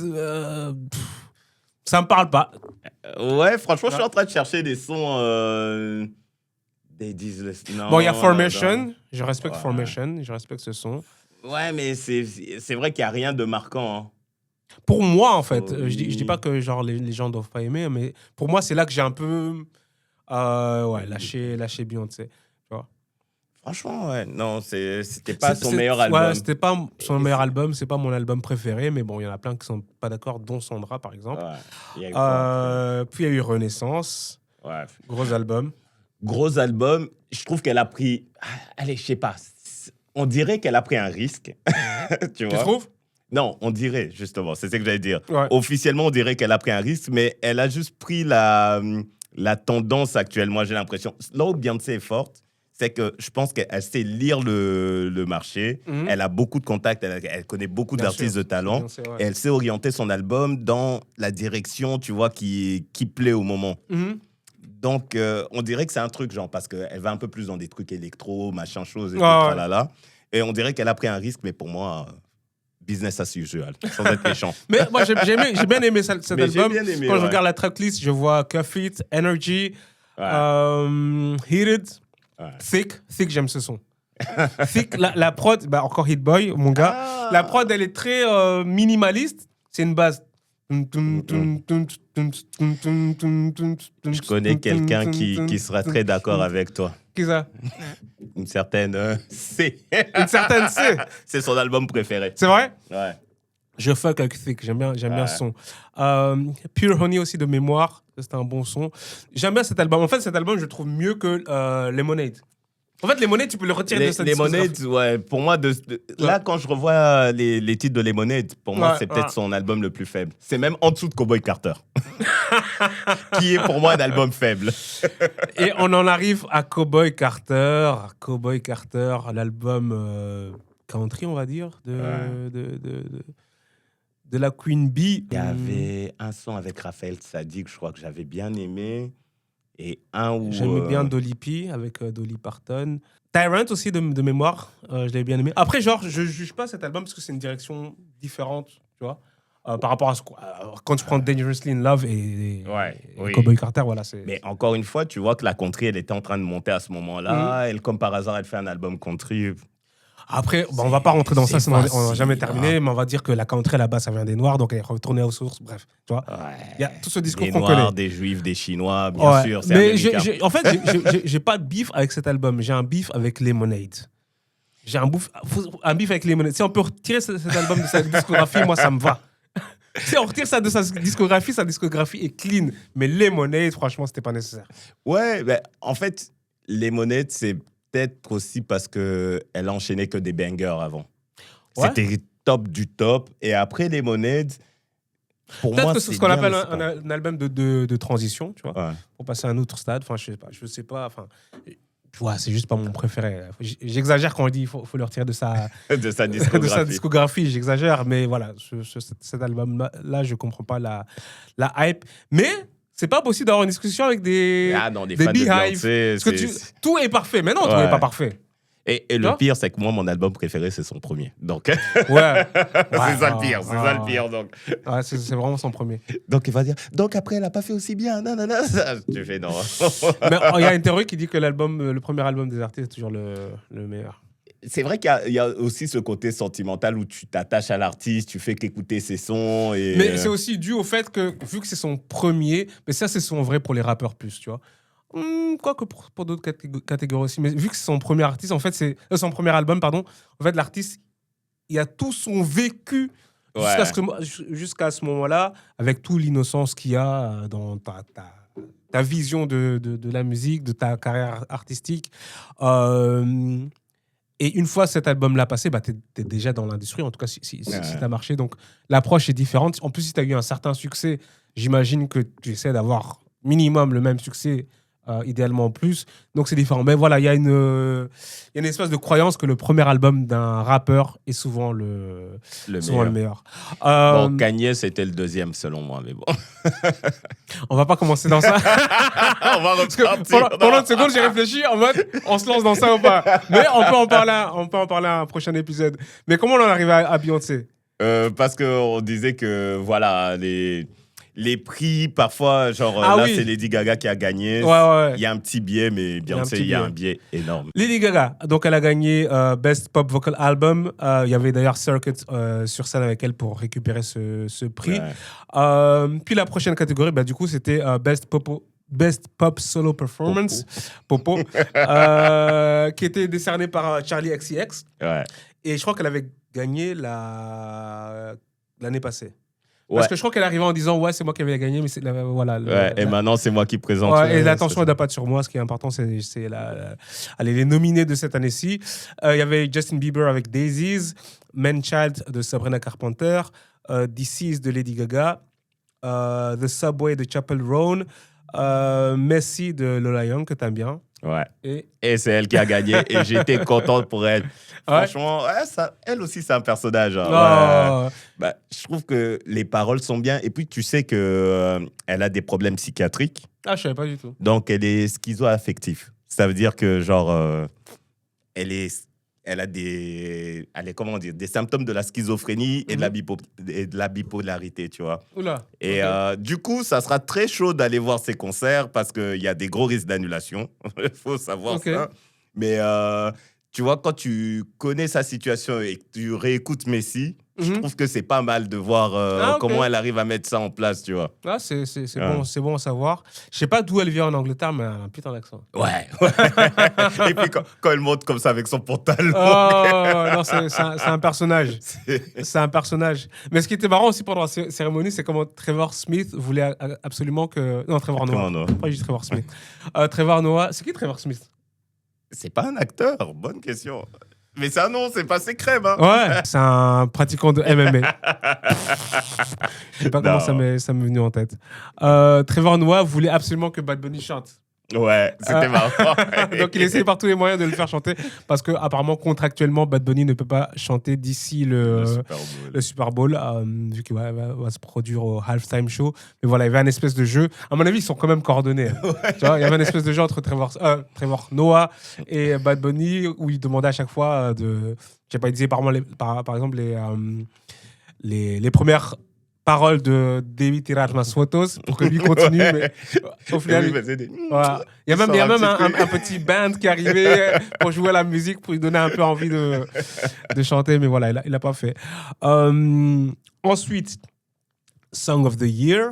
ça me parle pas. Ouais, franchement, je suis en train de chercher des sons. Des disent. Bon, il y a Formation. Je respecte Formation. Je respecte ce son. Ouais, mais c'est vrai qu'il n'y a rien de marquant. Hein. Pour moi, en fait, je dis pas que genre les gens doivent pas aimer, mais pour moi, c'est là que j'ai un peu lâché Beyoncé. Tu vois. Franchement, ouais, non, c'était pas son meilleur album. Ouais, c'était pas son meilleur album, c'est pas mon album préféré, mais bon, il y en a plein qui sont pas d'accord, dont Sandra, par exemple. Ouais, puis il y a eu Renaissance. Ouais. Gros album. Gros album. Je trouve qu'elle a pris. Allez, je sais pas. On dirait qu'elle a pris un risque. Tu trouves? Non, on dirait, justement. C'est ce que j'allais dire. Ouais. Officiellement, on dirait qu'elle a pris un risque, mais elle a juste pris la tendance actuelle. Moi, j'ai l'impression. Là où Beyoncé est forte, c'est que je pense qu'elle sait lire le marché. Mm-hmm. Elle a beaucoup de contacts. Elle connaît beaucoup d'artistes de talent. Beyoncé, ouais. Et elle sait orienter son album dans la direction, tu vois, qui plaît au moment. Mm-hmm. Donc, on dirait que c'est un truc, genre, parce qu'elle va un peu plus dans des trucs électro, machin chose, et tout, tralala. Et on dirait qu'elle a pris un risque, mais pour moi, business as usual, sans être méchant. Mais moi, j'ai bien aimé cet album. Quand je regarde la tracklist, je vois Cuff It, Energy, Heated, Thick, j'aime ce son. Thick, la prod, encore Hit Boy, mon gars. La prod, elle est très minimaliste. C'est une base. Je connais quelqu'un qui sera très d'accord avec toi. Qui ça? Une certaine C. Une certaine C. C'est son album préféré. C'est vrai? Ouais. Je fuck avec Thick, j'aime bien ce son. Pure Honey aussi de mémoire, c'était un bon son. J'aime bien cet album. En fait, cet album, je le trouve mieux que Lemonade. En fait, Lemonade, tu peux le retirer de sa discographie. Lemonade, ouais, pour moi, là, quand je revois les titres de Lemonade, pour moi, c'est peut-être son album le plus faible. C'est même en dessous de Cowboy Carter, qui est pour moi un album faible. Et on en arrive à Cowboy Carter. Cowboy Carter, l'album country, on va dire, de la Queen Bee. Il y avait un son avec Raphaël Saadiq, je crois que j'avais bien aimé. Et un où... J'aimais bien Dolly P avec Dolly Parton. Tyrant aussi de mémoire, je l'avais bien aimé. Après, genre, je juge pas cet album parce que c'est une direction différente, tu vois. Par rapport à quand tu prends Dangerously in Love et Cowboy Carter, voilà. Mais encore une fois, tu vois que la country, elle était en train de monter à ce moment-là. Et comme par hasard, elle fait un album country. Après, on va pas rentrer dans ça, sinon on va jamais terminer, mais on va dire que la country là-bas, ça vient des Noirs, donc elle est retournée aux sources, bref, tu vois. Il y a tout ce discours qu'on connaît. Des Noirs, des Juifs, des Chinois, bien sûr, c'est mais en fait, j'ai pas de beef avec cet album, j'ai un beef avec Lemonade. J'ai un beef avec Lemonade. Si on peut retirer cet album de sa discographie, moi, ça me va. Si on retire ça de sa discographie est clean, mais Lemonade, franchement, c'était pas nécessaire. Ouais, en fait, Lemonade, c'est peut-être aussi parce qu'elle a enchaîné que des bangers avant. Ouais. C'était top du top. Et après Lemonade, pour moi, c'est ce qu'on appelle un album de transition, tu vois, pour passer à un autre stade. Enfin, je sais pas. Enfin, c'est juste pas mon préféré. J'exagère quand on dit qu'il faut le retirer de sa discographie. J'exagère, mais voilà, cet album-là, je comprends pas la hype. Mais c'est pas possible d'avoir une discussion avec des fans de Beyoncé. Parce que tout est parfait. Mais non, tout n'est pas parfait. Et le pire, c'est que moi, mon album préféré, c'est son premier. Donc, ouais. C'est ça le pire. Donc, c'est vraiment son premier. Donc, il va dire, donc après, elle n'a pas fait aussi bien. Non. Tu fais non. Mais il y a une théorie qui dit que le premier album des artistes est toujours le meilleur. C'est vrai qu'il y a aussi ce côté sentimental où tu t'attaches à l'artiste, tu fais qu'écouter ses sons. Mais c'est aussi dû au fait que, vu que c'est son premier, mais ça, c'est son vrai pour les rappeurs plus, tu vois. Quoique pour d'autres catégories aussi. Mais vu que c'est son premier artiste, en fait, c'est son premier album, pardon. En fait, l'artiste, il a tout son vécu jusqu'à ce moment-là, avec toute l'innocence qu'il y a dans ta vision de la musique, de ta carrière artistique. Et une fois cet album-là passé, bah, tu es déjà dans l'industrie, en tout cas si tu as marché. Donc l'approche est différente. En plus, si tu as eu un certain succès, j'imagine que tu essaies d'avoir minimum le même succès, idéalement plus. Donc c'est différent. Mais voilà, il y a une espèce de croyance que le premier album d'un rappeur est souvent le meilleur. Bon, Kanye, c'était le deuxième selon moi, mais bon. On va pas commencer dans ça. On va repartir. Pendant une seconde, j'ai réfléchi en mode, on se lance dans ça ou pas. Mais on peut en parler à un prochain épisode. Mais comment on en arrive à Beyoncé? Parce qu'on disait que, voilà, les prix, parfois, genre c'est Lady Gaga qui a gagné. Ouais. Il y a un petit biais, mais Beyoncé, il y a un biais énorme. Lady Gaga, donc elle a gagné Best Pop Vocal Album. Il y avait d'ailleurs Circuit sur scène avec elle pour récupérer ce prix. Ouais. Puis la prochaine catégorie, bah, du coup, c'était Best Pop Solo Performance, Popo, qui était décerné par Charli XCX. Ouais. Et je crois qu'elle avait gagné l'année passée. Parce que je crois qu'elle est arrivée en disant ouais, c'est moi qui avais gagné, mais c'est et maintenant c'est moi qui présente. Ouais, et l'attention elle n'a pas de sur moi. Ce qui est important, c'est les nominés de cette année-ci. Il y avait Justin Bieber avec Daisies, Man Child de Sabrina Carpenter, DC's de Lady Gaga, The Subway de Chappell Roan, Messi de Lola Young que t'aimes bien. Ouais. Et c'est elle qui a gagné et j'étais contente pour elle. Franchement, elle aussi, c'est un personnage. Hein. Bah, je trouve que les paroles sont bien. Et puis, tu sais qu'elle a des problèmes psychiatriques. Ah, je savais pas du tout. Donc, elle est schizo-affective. Ça veut dire que, genre, elle a des symptômes de la schizophrénie et de la bipolarité, tu vois. Oula. Et du coup, ça sera très chaud d'aller voir ses concerts parce qu'il y a des gros risques d'annulation. Il faut savoir ça. Mais tu vois, quand tu connais sa situation et que tu réécoutes Messi, je trouve que c'est pas mal de voir comment elle arrive à mettre ça en place, tu vois. Ah, c'est bon à savoir. Je sais pas d'où elle vient en Angleterre, mais elle a un putain d'accent. Ouais. Et puis quand elle monte comme ça avec son pantalon. Non, c'est un personnage. C'est un personnage. Mais ce qui était marrant aussi pendant la cérémonie, c'est comment Trevor Smith voulait absolument que... Non, Trevor Noah. Pourquoi je dis Trevor Smith Trevor Noah. C'est qui Trevor Smith? C'est pas un acteur. Bonne question. Mais ça, non, c'est pas ses crèmes. Hein. Ouais, c'est un pratiquant de MMA. Je sais pas comment ça m'est venu en tête. Trevor Noah voulait absolument que Bad Bunny chante. Ouais, c'était marrant. Donc, il essaie par tous les moyens de le faire chanter parce qu'apparemment, contractuellement, Bad Bunny ne peut pas chanter d'ici le Super Bowl, vu qu'il va se produire au halftime show. Mais voilà, il y avait un espèce de jeu. À mon avis, ils sont quand même coordonnés. Tu vois, il y avait un espèce de jeu entre Trevor Noah et Bad Bunny où il demandait à chaque fois de... Je sais pas, il disait par exemple les premières paroles de David Tirar Mas Fotos pour que lui continue, mais au final, voilà. Il y a même un petit band qui arrivait pour jouer à la musique, pour lui donner un peu envie de chanter, mais voilà, il n'a pas fait. Ensuite, Song of the Year,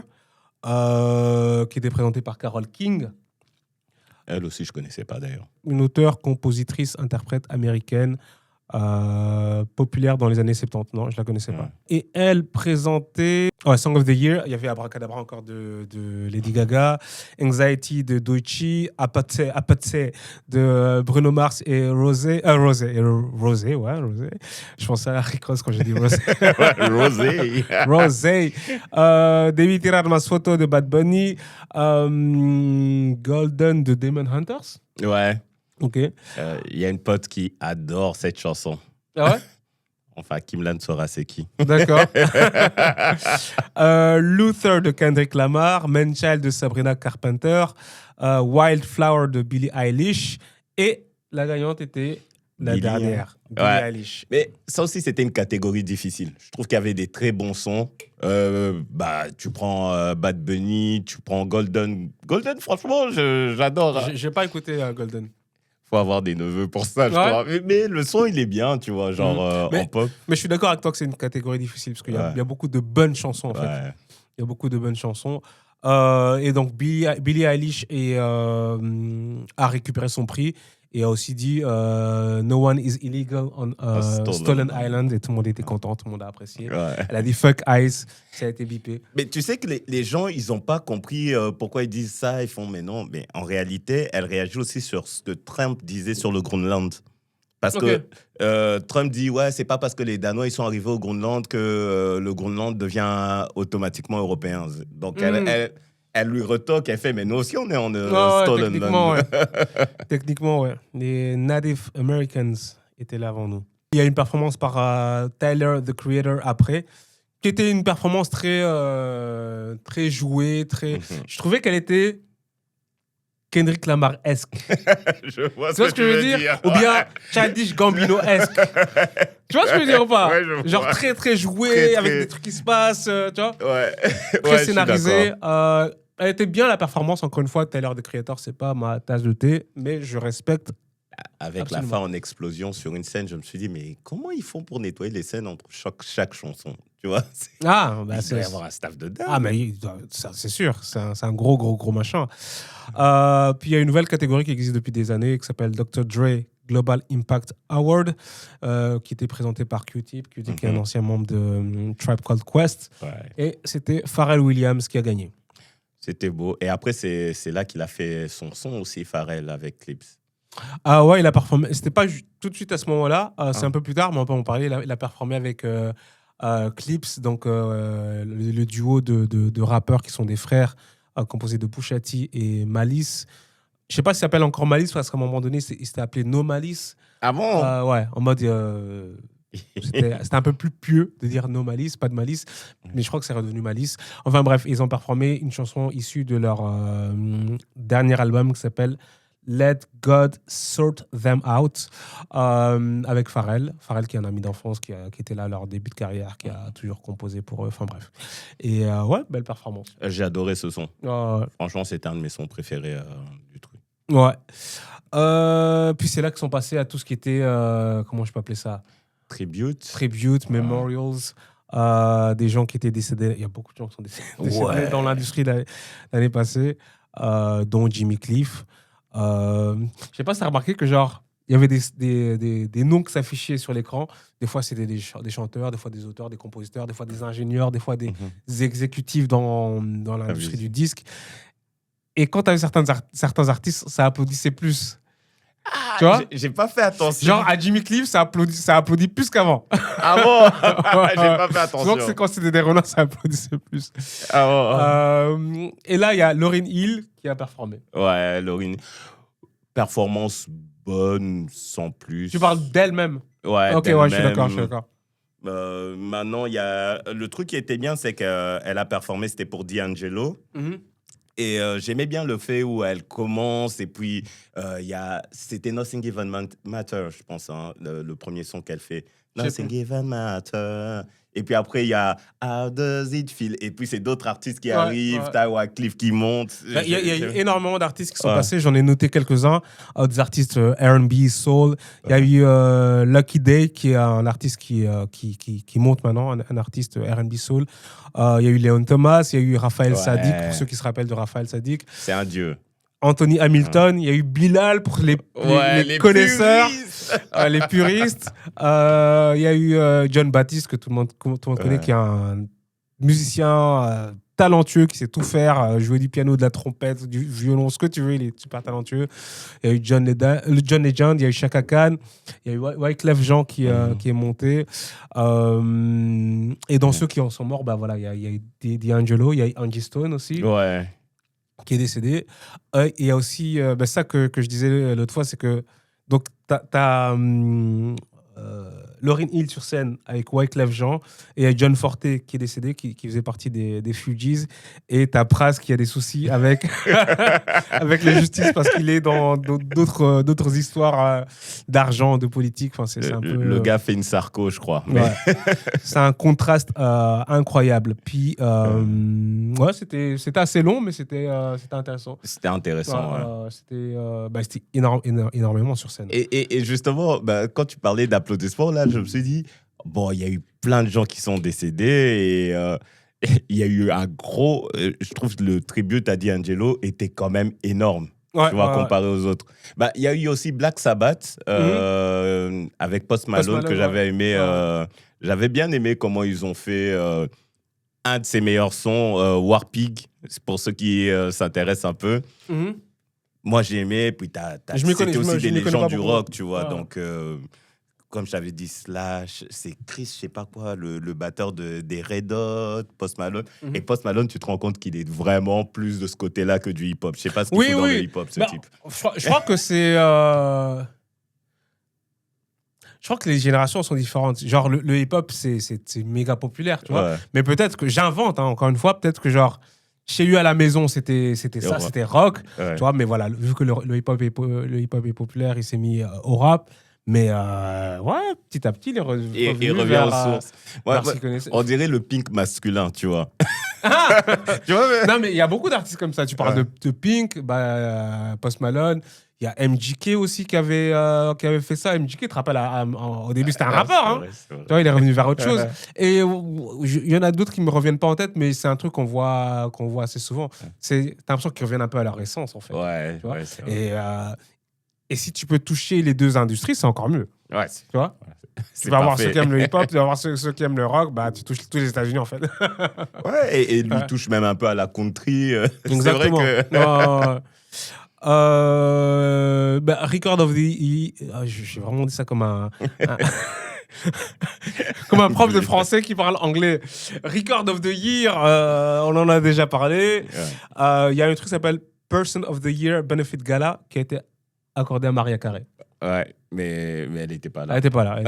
qui était présenté par Carole King. Elle aussi, je ne connaissais pas d'ailleurs. Une auteure, compositrice, interprète américaine, populaire dans les années 70. Non, je la connaissais pas. Et elle présentait Song of the Year. Il y avait Abracadabra encore de Lady Gaga, Anxiety de Doechii, Apathy de Bruno Mars et Rosé. Rosé. Je pensais à Rick Ross quand j'ai dit Rosé. Rosé. David Tirar Mas Photo de Bad Bunny, Golden de Demon Hunters. Ouais. Ok. Y a une pote qui adore cette chanson. Ah ouais? Enfin, Kimlan saura c'est qui. D'accord. Luther de Kendrick Lamar, Man-Child de Sabrina Carpenter, Wildflower de Billie Eilish. Et la gagnante était la Billie, dernière, Billie Ouais. Eilish. Mais ça aussi, c'était une catégorie difficile. Je trouve qu'il y avait des très bons sons. Tu prends Bad Bunny, tu prends Golden. Golden, franchement, j'adore. J'ai pas écouté Golden. Faut avoir des neveux pour ça, je crois. Mais le son, il est bien, tu vois, genre en pop. Mais je suis d'accord avec toi que c'est une catégorie difficile parce qu'il y a beaucoup de bonnes chansons en fait. Ouais. Il y a beaucoup de bonnes chansons. Et donc Billie Eilish a récupéré son prix et a aussi dit No one is illegal on Stolen Island, et tout le monde était content, tout le monde a apprécié. Ouais. Elle a dit fuck Ice, ça a été bipé. Mais tu sais que les gens, ils n'ont pas compris pourquoi ils disent ça. Ils font, mais non. Mais en réalité, elle réagit aussi sur ce que Trump disait sur le Groenland. Parce que Trump dit, ouais, c'est pas parce que les Danois ils sont arrivés au Groenland que le Groenland devient automatiquement européen. Donc elle lui retoque, elle fait, mais nous aussi on est en Stolen Land. Techniquement, ouais. Les Native Americans étaient là avant nous. Il y a une performance par Tyler, the Creator, après, qui était une performance très jouée, très... Je trouvais qu'elle était Kendrick Lamar-esque. Je vois ce que je veux dire. Ou bien Childish Gambino-esque. Tu vois ce que je veux dire ou pas? Ouais, genre très, très joué, avec des trucs qui se passent, tu vois? Ouais. Très scénarisé. Elle était bien, la performance. Encore une fois, Tyler, the Creator, c'est pas ma tasse de thé, mais je respecte. Avec absolument. La fin en explosion sur une scène, je me suis dit, mais comment ils font pour nettoyer les scènes entre chaque chanson? Tu vois, il doit y avoir un staff de dingue. Ah, mais c'est sûr, c'est un gros machin. Puis il y a une nouvelle catégorie qui existe depuis des années qui s'appelle Dr. Dre Global Impact Award, qui était présenté par Q-Tip. Q-Tip qui est un ancien membre de Tribe Called Quest. Ouais. Et c'était Pharrell Williams qui a gagné. C'était beau. Et après, c'est là qu'il a fait son son aussi, Pharrell, avec Clips. Ah ouais, il a performé. C'était pas tout de suite à ce moment-là, c'est un peu plus tard, mais on peut en parler. Il a performé avec Clips, donc le duo de rappeurs qui sont des frères, composés de Pusha T et Malice. Je sais pas s'il s'appelle encore Malice, parce qu'à un moment donné, il s'était appelé No Malice. Ah bon? Ouais, en mode... c'était un peu plus pieux de dire No Malice, pas de Malice, mais je crois que c'est redevenu Malice. Enfin bref, ils ont performé une chanson issue de leur dernier album qui s'appelle Let God Sort Them Out, avec Pharrell. Pharrell qui est un ami d'enfance, qui était là à leur début de carrière, qui a toujours composé pour eux. Enfin bref. Et ouais, belle performance. J'ai adoré ce son. Franchement, c'était un de mes sons préférés du truc. Ouais. Puis c'est là qu'ils sont passés à tout ce qui était, comment je peux appeler ça? Tribute, memorials. Des gens qui étaient décédés. Il y a beaucoup de gens qui sont décédés dans l'industrie l'année passée, dont Jimmy Cliff. Je sais pas si tu as remarqué que genre il y avait des noms qui s'affichaient sur l'écran. Des fois c'était des chanteurs, des fois des auteurs, des compositeurs, des fois des ingénieurs, des fois des exécutifs dans l'industrie du disque. Et quand tu avais certains artistes, ça applaudissait plus. Tu vois, j'ai pas fait attention. Genre à Jimmy Cliff, ça applaudit plus qu'avant. Ah bon? J'ai pas fait attention. Donc c'est quand c'était des renards, ça applaudissait plus. Ah bon. Et là, il y a Lauryn Hill qui a performé. Ouais, Lauryn. Performance bonne, sans plus. Tu parles d'elle-même? Ouais, ok, ouais, je suis d'accord. Maintenant, il y a... le truc qui était bien, c'est qu'elle a performé, c'était pour D'Angelo. Et j'aimais bien le fait où elle commence, et puis c'était Nothing Even Matter, je pense, hein, le premier son qu'elle fait. Nothing Even Matter. Et puis après, il y a How Does It Feel? Et puis c'est d'autres artistes qui arrivent, t'as Wyclef qui monte. Il y a eu énormément d'artistes qui sont passés, j'en ai noté quelques-uns, des artistes R&B, soul. Il y a eu Lucky Day, qui est un artiste qui monte maintenant, un artiste R&B soul. Il y a eu Léon Thomas, il y a eu Raphaël Saadiq, pour ceux qui se rappellent de Raphaël Saadiq. C'est un dieu. Anthony Hamilton, il y a eu Bilal pour les connaisseurs, les puristes. Il y a eu John Baptiste, que tout le monde connaît, qui est un musicien talentueux, qui sait tout faire, jouer du piano, de la trompette, du violon, ce que tu veux, il est super talentueux. Il y a eu John Legend, il y a eu Chaka Khan, il y a eu Wyclef Jean qui est monté. Et dans ceux qui en sont morts, bah, il y a eu D'Angelo, il y a eu Angie Stone aussi. Ouais. Qui est décédé. Il y a aussi ça que je disais l'autre fois, c'est que donc t'as Lauryn Hill sur scène avec Wyclef Jean et John Forte qui est décédé, qui faisait partie des Fugees. Et t'as Pras qui a des soucis avec, avec la justice parce qu'il est dans d'autres histoires d'argent, de politique. Enfin, c'est un peu, le gars fait une Sarko, je crois. Ouais. C'est un contraste incroyable. Puis, ouais, c'était assez long, mais c'était intéressant. C'était intéressant. C'était énormément sur scène. Et justement, quand tu parlais d'applaudissements, là, je me suis dit, bon, il y a eu plein de gens qui sont décédés et il y a eu un gros... je trouve que le tribute à D'Angelo était quand même énorme. Ouais, tu vois, comparé aux autres. Il y a eu aussi Black Sabbath avec Post Malone que j'avais aimé. J'avais bien aimé comment ils ont fait un de ses meilleurs sons, War Pig, pour ceux qui s'intéressent un peu. Moi, j'ai aimé. Puis c'était aussi des légendes du rock, tu vois. Donc, comme je t'avais dit, Slash, c'est Chris, je sais pas quoi, le batteur des Red Hot, Post Malone. Et Post Malone, tu te rends compte qu'il est vraiment plus de ce côté-là que du hip-hop. Je sais pas ce qu'il faut dans le hip-hop, ce type. Je crois que c'est... Je crois que les générations sont différentes. Genre, le hip-hop, c'est méga populaire, tu vois. Mais peut-être que j'invente, encore une fois, peut-être que genre... Chez lui à la maison, c'était ça, c'était rock, tu vois. Mais voilà, vu que le hip-hop est populaire, il s'est mis au rap. Mais ouais, petit à petit, il est revient aux sources. On dirait le Pink masculin, tu vois. Tu vois, non, mais il y a beaucoup d'artistes comme ça. Tu parles de Pink, Post Malone. Il y a MJK aussi qui avait fait ça. MJK, tu te rappelles, au début, c'était un rappeur. Hein. Tu vois, il est revenu vers autre chose. Et il y en a d'autres qui ne me reviennent pas en tête, mais c'est un truc qu'on voit assez souvent. T'as l'impression qu'ils reviennent un peu à leur essence, en fait. Ouais, tu vois c'est vrai. Et si tu peux toucher les deux industries, c'est encore mieux. Ouais. Tu vois tu vas avoir ceux qui aiment le hip-hop, tu vas avoir ceux qui aiment le rock, tu touches tous les États-Unis, en fait. Ouais, et lui touche même un peu à la country. Exactement. C'est vrai que... Record of the Year, j'ai vraiment dit ça comme un comme un prof de français qui parle anglais. Record of the Year, on en a déjà parlé. Il y a un truc qui s'appelle Person of the Year Benefit Gala qui a été accordé à Maria Carey. Ouais, mais elle n'était pas là. Elle n'était pas là.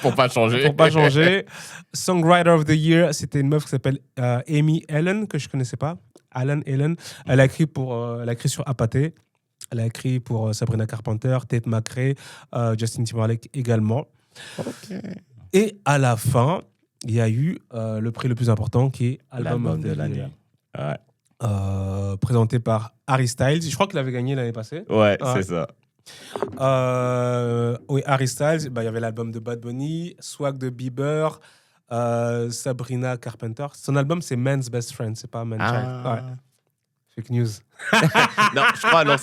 Pour pas changer. Songwriter of the Year, c'était une meuf qui s'appelle Amy Allen, que je connaissais pas. Ellen. Elle a écrit sur Apathy. Elle a écrit pour Sabrina Carpenter, Tate McRae, Justin Timberlake également. Okay. Et à la fin, il y a eu le prix le plus important qui est Album de l'année. Ouais. Présenté par Harry Styles. Je crois qu'il avait gagné l'année passée. Ouais, c'est ça. Oui, Harry Styles, il y avait l'album de Bad Bunny, Swag de Bieber, Sabrina Carpenter. Son album, c'est Man's Best Friend, c'est pas Man's Child. Ouais. Fake news. Non, je crois, non,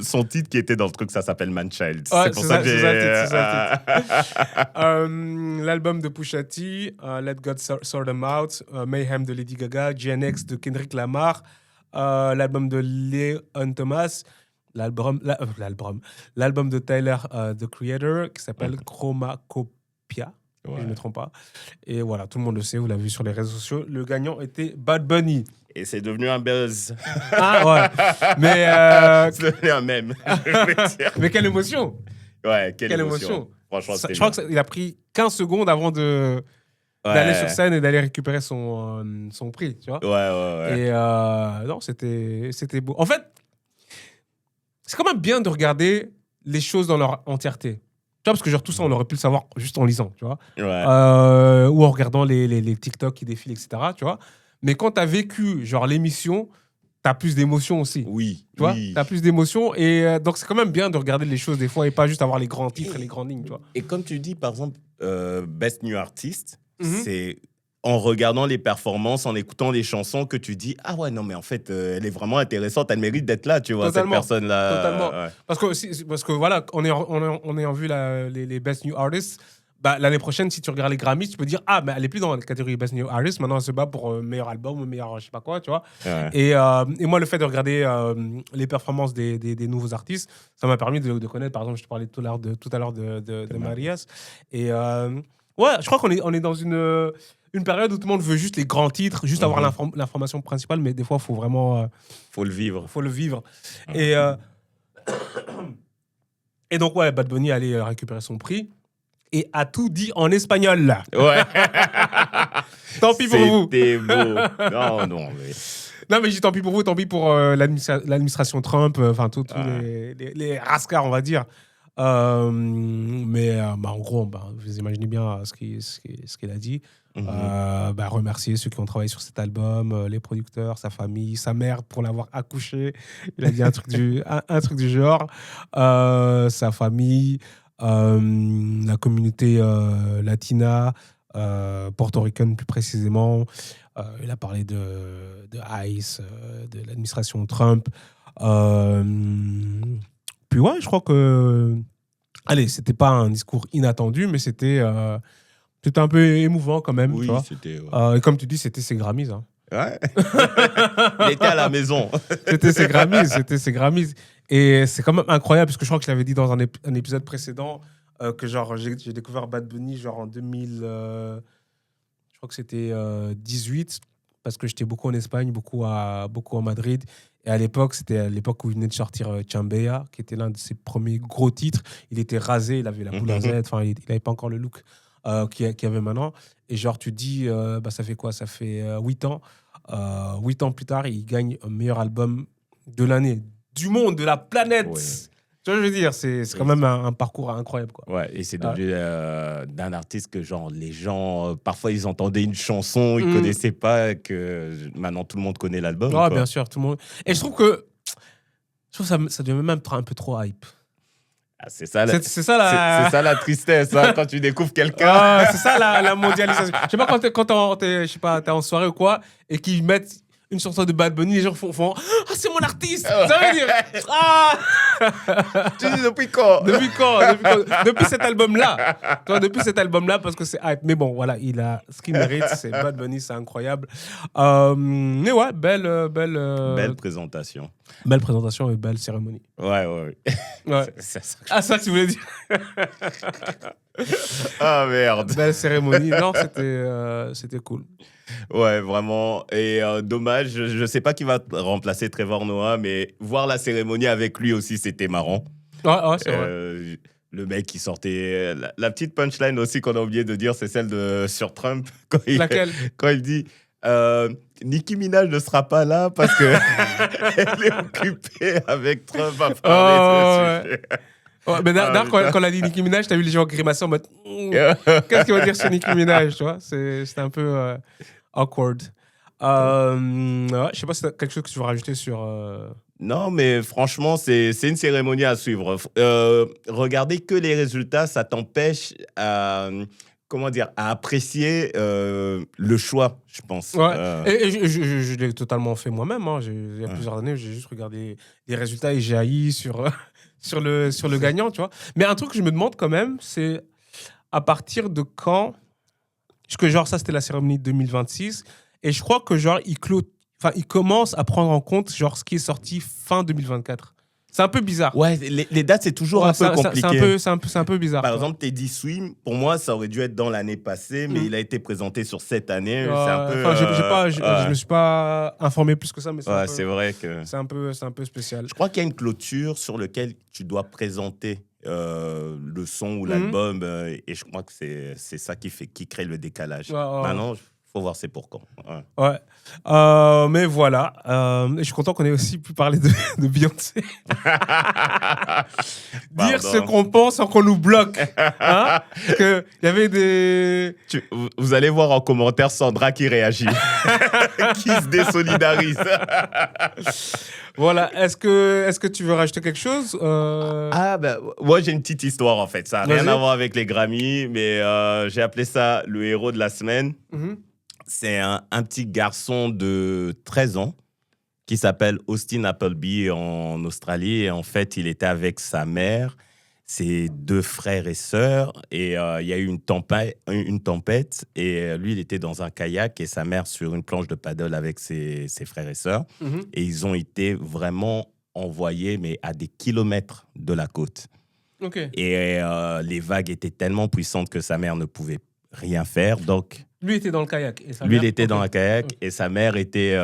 son titre qui était dans le truc, ça s'appelle Man Child. Ouais, c'est pour ça que j'ai... C'est ça le titre. L'album de Pusha T, Let God Sort Them Out, Mayhem de Lady Gaga, GNX de Kendrick Lamar, l'album de Leon Thomas, l'album de Tyler, The Creator, qui s'appelle Chromacopia. Si je ne me trompe pas. Et voilà, tout le monde le sait, vous l'avez vu sur les réseaux sociaux. Le gagnant était Bad Bunny. Et c'est devenu un buzz. Ah ouais. Mais c'est devenu un mème. Mais quelle émotion. Ouais, quelle émotion. Franchement, je crois qu'il a pris 15 secondes avant d'aller sur scène et d'aller récupérer son prix, tu vois. Ouais. Et non, c'était beau. En fait, c'est quand même bien de regarder les choses dans leur entièreté. Tu vois, parce que genre tout ça, on aurait pu le savoir juste en lisant, tu vois. Ouais. Ou en regardant les TikTok qui défilent, etc., tu vois. Mais quand tu as vécu genre l'émission, tu as plus d'émotions aussi. Oui. Tu vois, tu as plus d'émotions. Et donc, c'est quand même bien de regarder les choses des fois et pas juste avoir les grands titres et les grandes lignes, tu vois. Et comme tu dis, par exemple, Best New Artist, c'est en regardant les performances, en écoutant les chansons que tu dis, ah ouais, non, mais en fait, elle est vraiment intéressante, elle mérite d'être là, tu vois, cette personne-là. Totalement. Ouais. Parce que voilà, on est en vue les Best New Artists. L'année prochaine, si tu regardes les Grammys, tu peux dire mais elle est plus dans la catégorie Best New Artist. Maintenant, elle se bat pour meilleur album ou meilleur je sais pas quoi, tu vois. Ouais. Et moi, le fait de regarder les performances des nouveaux artistes, ça m'a permis de connaître. Par exemple, je te parlais tout à l'heure de Marias. Et ouais, je crois qu'on est dans une période où tout le monde veut juste les grands titres, juste avoir l'information principale, mais des fois, il faut vraiment... faut le vivre. Faut le vivre. Et donc, ouais, Bad Bunny allait récupérer son prix. et a tout dit en espagnol. Ouais. Tant pis pour vous. C'était beau. Non, mais... Non, mais je dis tant pis pour vous, tant pis pour l'administration Trump, enfin, tous les rascars, on va dire. Mais en gros, vous imaginez bien ce qu'il a dit. Remercier ceux qui ont travaillé sur cet album, les producteurs, sa famille, sa mère pour l'avoir accouché. Il a dit un truc du genre. Sa famille, la communauté latina, portoricaine plus précisément. Il a parlé de ICE, de l'administration Trump. Puis ouais, je crois que... Allez, c'était pas un discours inattendu, mais c'était un peu émouvant quand même. Oui, tu vois. c'était... Ouais. Et comme tu dis, c'était ses Grammys. Hein. Ouais. Il était à la maison. C'était ses Grammys. Et c'est quand même incroyable, parce que je crois que je l'avais dit dans un épisode précédent, que genre j'ai découvert Bad Bunny genre en 2000... je crois que c'était 18, parce que j'étais beaucoup en Espagne, beaucoup à Madrid. Et à l'époque, c'était à l'époque où il venait de sortir Chambea, qui était l'un de ses premiers gros titres. Il était rasé, il avait la boule à Z, enfin, il n'avait pas encore le look qu'il avait maintenant. Et genre, tu te dis, ça fait quoi? Ça fait 8 ans. 8 ans plus tard, il gagne un meilleur album de l'année, du monde, de la planète. Ouais. Tu vois, je veux dire, c'est quand même un parcours incroyable, quoi. Ouais, et c'est devenu d'un artiste que genre les gens parfois ils entendaient une chanson, ils connaissaient pas, que maintenant tout le monde connaît l'album. Ouais, bien sûr, tout le monde. Et je trouve que ça devient même un peu trop hype. Ah, c'est ça la tristesse hein, quand tu découvres quelqu'un. C'est ça la mondialisation. Je sais pas quand t'es en soirée ou quoi et qu'ils mettent une chanson de Bad Bunny, les gens font ah, c'est mon artiste. Ça veut dire Tu dis depuis quand? Depuis cet album-là. Depuis cet album-là, parce que c'est hype. Mais bon, voilà, il a ce qu'il mérite. C'est Bad Bunny, c'est incroyable. Mais ouais, belle présentation. Belle présentation et belle cérémonie. Ouais. C'est ça que tu voulais dire. Ah merde. Belle cérémonie. Non, c'était cool. Ouais, vraiment. Et dommage, je sais pas qui va remplacer Trevor Noah, mais voir la cérémonie avec lui aussi, c'était marrant. Ouais, c'est vrai. Le mec qui sortait... La petite punchline aussi qu'on a oublié de dire, c'est celle sur Trump. Laquelle? Quand il dit... Nicki Minaj ne sera pas là parce que elle est occupée avec Trump à parler de ce sujet. Ouais, mais d'ailleurs, quand elle a dit Nicki Minaj, t'as vu les gens grimacer en mode qu'est-ce qu'il va dire sur Nicki Minaj, tu vois? C'était un peu awkward. Je sais pas si t'as quelque chose que tu veux rajouter sur... Non, mais franchement, c'est une cérémonie à suivre. Regarder que les résultats, ça t'empêche à apprécier le choix, je pense. Ouais. Et je l'ai totalement fait moi-même. Hein. Il y a plusieurs années, j'ai juste regardé les résultats et j'ai haï sur le gagnant, tu vois. Mais un truc que je me demande quand même, c'est à partir de quand... Parce que genre, ça, c'était la cérémonie 2026. Et je crois que genre, il commence à prendre en compte genre, ce qui est sorti fin 2024. C'est un peu bizarre. Ouais, les dates, c'est toujours un peu compliqué. C'est un peu bizarre. Par exemple, Teddy Swim, pour moi, ça aurait dû être dans l'année passée, mais il a été présenté sur cette année. C'est un peu... je me suis pas informé plus que ça, mais c'est vrai que... C'est un peu spécial. Je crois qu'il y a une clôture sur laquelle tu dois présenter le son ou l'album, et je crois que c'est ça qui crée le décalage. Maintenant, faut voir c'est pour quand. Ouais. Mais voilà. Je suis content qu'on ait aussi pu parler de Beyoncé. Dire ce qu'on pense sans qu'on nous bloque. Hein? Il y avait des... Vous allez voir en commentaire Sandra qui réagit. Qui se désolidarise. Voilà. Est-ce que tu veux rajouter quelque chose? Moi, j'ai une petite histoire, en fait. Ça n'a rien à voir avec les Grammys, mais j'ai appelé ça le héros de la semaine. C'est un petit garçon de 13 ans qui s'appelle Austin Appleby en Australie. Et en fait, il était avec sa mère, ses 2 frères et sœurs. Et il y a eu une tempête. Et lui, il était dans un kayak et sa mère sur une planche de paddle avec ses frères et sœurs. Et ils ont été vraiment envoyés, mais à des kilomètres de la côte. Okay. Et les vagues étaient tellement puissantes que sa mère ne pouvait rien faire. Donc... Lui était dans le kayak. Il était dans le kayak et sa mère était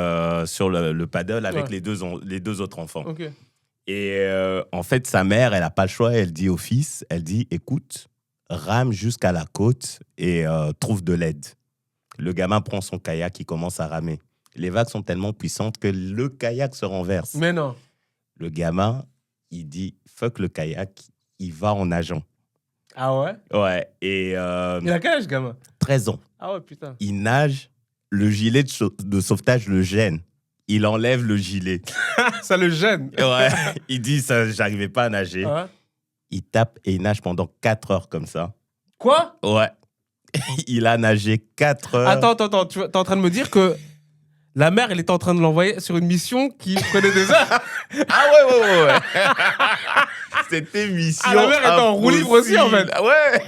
sur le paddle avec les deux autres enfants. Okay. Et en fait, sa mère, elle n'a pas le choix. Elle dit au fils, écoute, rame jusqu'à la côte et trouve de l'aide. Le gamin prend son kayak, il commence à ramer. Les vagues sont tellement puissantes que le kayak se renverse. Mais non. Le gamin, il dit « fuck le kayak », il va en nageant. Ah ouais? Ouais, et... Il a quel âge, gamin? 13 ans. Ah ouais, putain. Il nage, le gilet de sauvetage le gêne. Il enlève le gilet. Ça le gêne. Ouais, il dit ça, j'arrivais pas à nager. Ouais. Il tape et il nage pendant 4 heures comme ça. Quoi? Ouais. Il a nagé 4 heures. Attends, tu es en train de me dire que la mère, elle était en train de l'envoyer sur une mission qui prenait des heures. Ah ouais. C'était mission. Ah, la mère était en roue libre aussi, en fait. Ouais.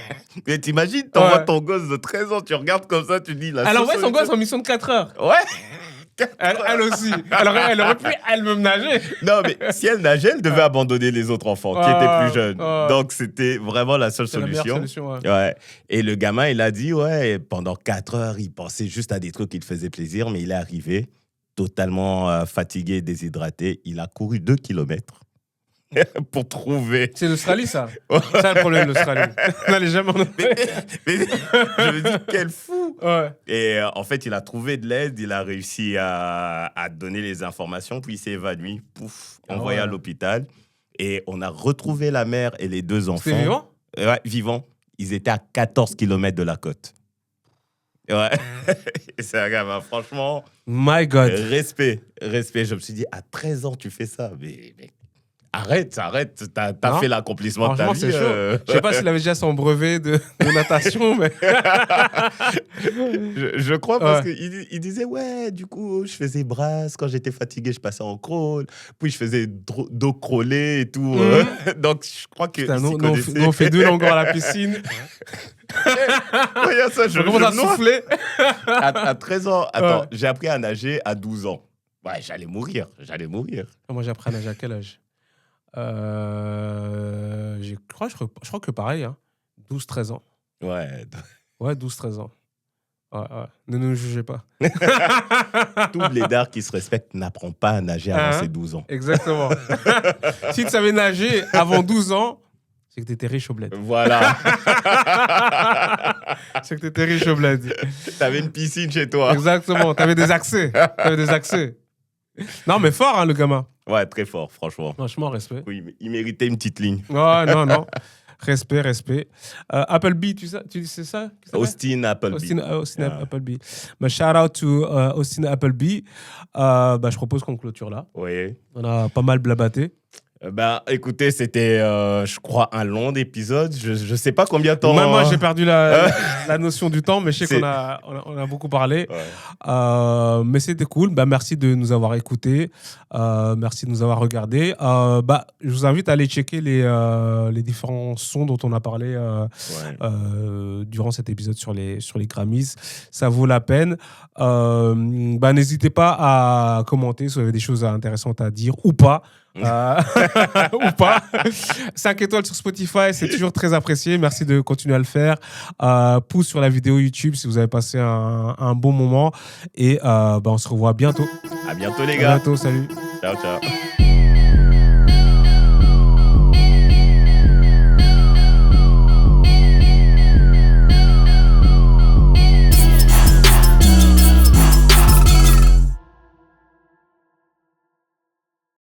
Mais t'imagines, t'envoies ton gosse de 13 ans, tu regardes comme ça, tu dis... Elle envoie son gosse en mission de 4 heures. Ouais. Elle aussi. Elle aurait pu elle-même nager. Non, mais si elle nageait, elle devait abandonner les autres enfants qui étaient plus jeunes. Donc, c'était vraiment la seule solution. La meilleure solution, ouais. Et le gamin, il a dit, pendant 4 heures, il pensait juste à des trucs qui le faisaient plaisir, mais il est arrivé totalement fatigué, déshydraté. Il a couru 2 kilomètres pour trouver... C'est l'Australie, ça. C'est ça le problème, l'Australie. On n'allait jamais en mais je me dis, quel fou. Ouais. Et en fait, il a trouvé de l'aide, il a réussi à donner les informations, puis il s'est évanoui, envoyé à l'hôpital. Et on a retrouvé la mère et les 2 enfants. C'était vivant? Ouais, vivants. Ils étaient à 14 km de la côte. Ouais. C'est un gamin, franchement. My God. Respect. Je me suis dit, à 13 ans, tu fais ça. Mais arrête. T'as fait l'accomplissement de ta vie. C'est chaud. Je sais pas s'il avait déjà son brevet de natation, mais... je crois parce qu'il disait, du coup, je faisais brasse. Quand j'étais fatigué, je passais en crawl. Puis je faisais dos crawlé et tout. Donc, je crois que nous, on fait 2 longueurs à la piscine. Ça, je commence à souffler. À 13 ans, attends, j'ai appris à nager à 12 ans. Ouais, j'allais mourir. Moi, j'ai appris à nager à quel âge? Je crois que pareil, hein. 12-13 ans. Ouais. Ouais, 12-13 ans. Ouais. Ne nous jugez pas. Tout blédard qui se respecte n'apprend pas à nager avant ses 12 ans. Exactement. Si tu savais nager avant 12 ans, c'est que tu étais riche au bled. Voilà. C'est que tu étais riche au bled. T'avais une piscine chez toi. Exactement. T'avais des accès. Non, mais fort, hein, le gamin. Ouais, très fort, franchement. Franchement, respect. Oui, mais il méritait une petite ligne. Ouais, non. Respect. Appleby, tu sais ça? Austin Appleby. Austin Appleby. Mais shout out to Austin Appleby. Je propose qu'on clôture là. Oui. On a pas mal blabaté. Écoutez, c'était, je crois, un long épisode. Je sais pas combien de temps. Même moi, j'ai perdu la notion du temps, mais je sais qu'on a beaucoup parlé. Ouais. Mais c'était cool. Merci de nous avoir écoutés. Merci de nous avoir regardés. Je vous invite à aller checker les différents sons dont on a parlé durant cet épisode sur les Grammys. Ça vaut la peine. N'hésitez pas à commenter si vous avez des choses intéressantes à dire ou pas. Ou pas. 5 étoiles sur Spotify, c'est toujours très apprécié. Merci de continuer à le faire. Pouce sur la vidéo YouTube si vous avez passé un bon moment. Et on se revoit bientôt. À bientôt, les gars. À bientôt, salut. Ciao.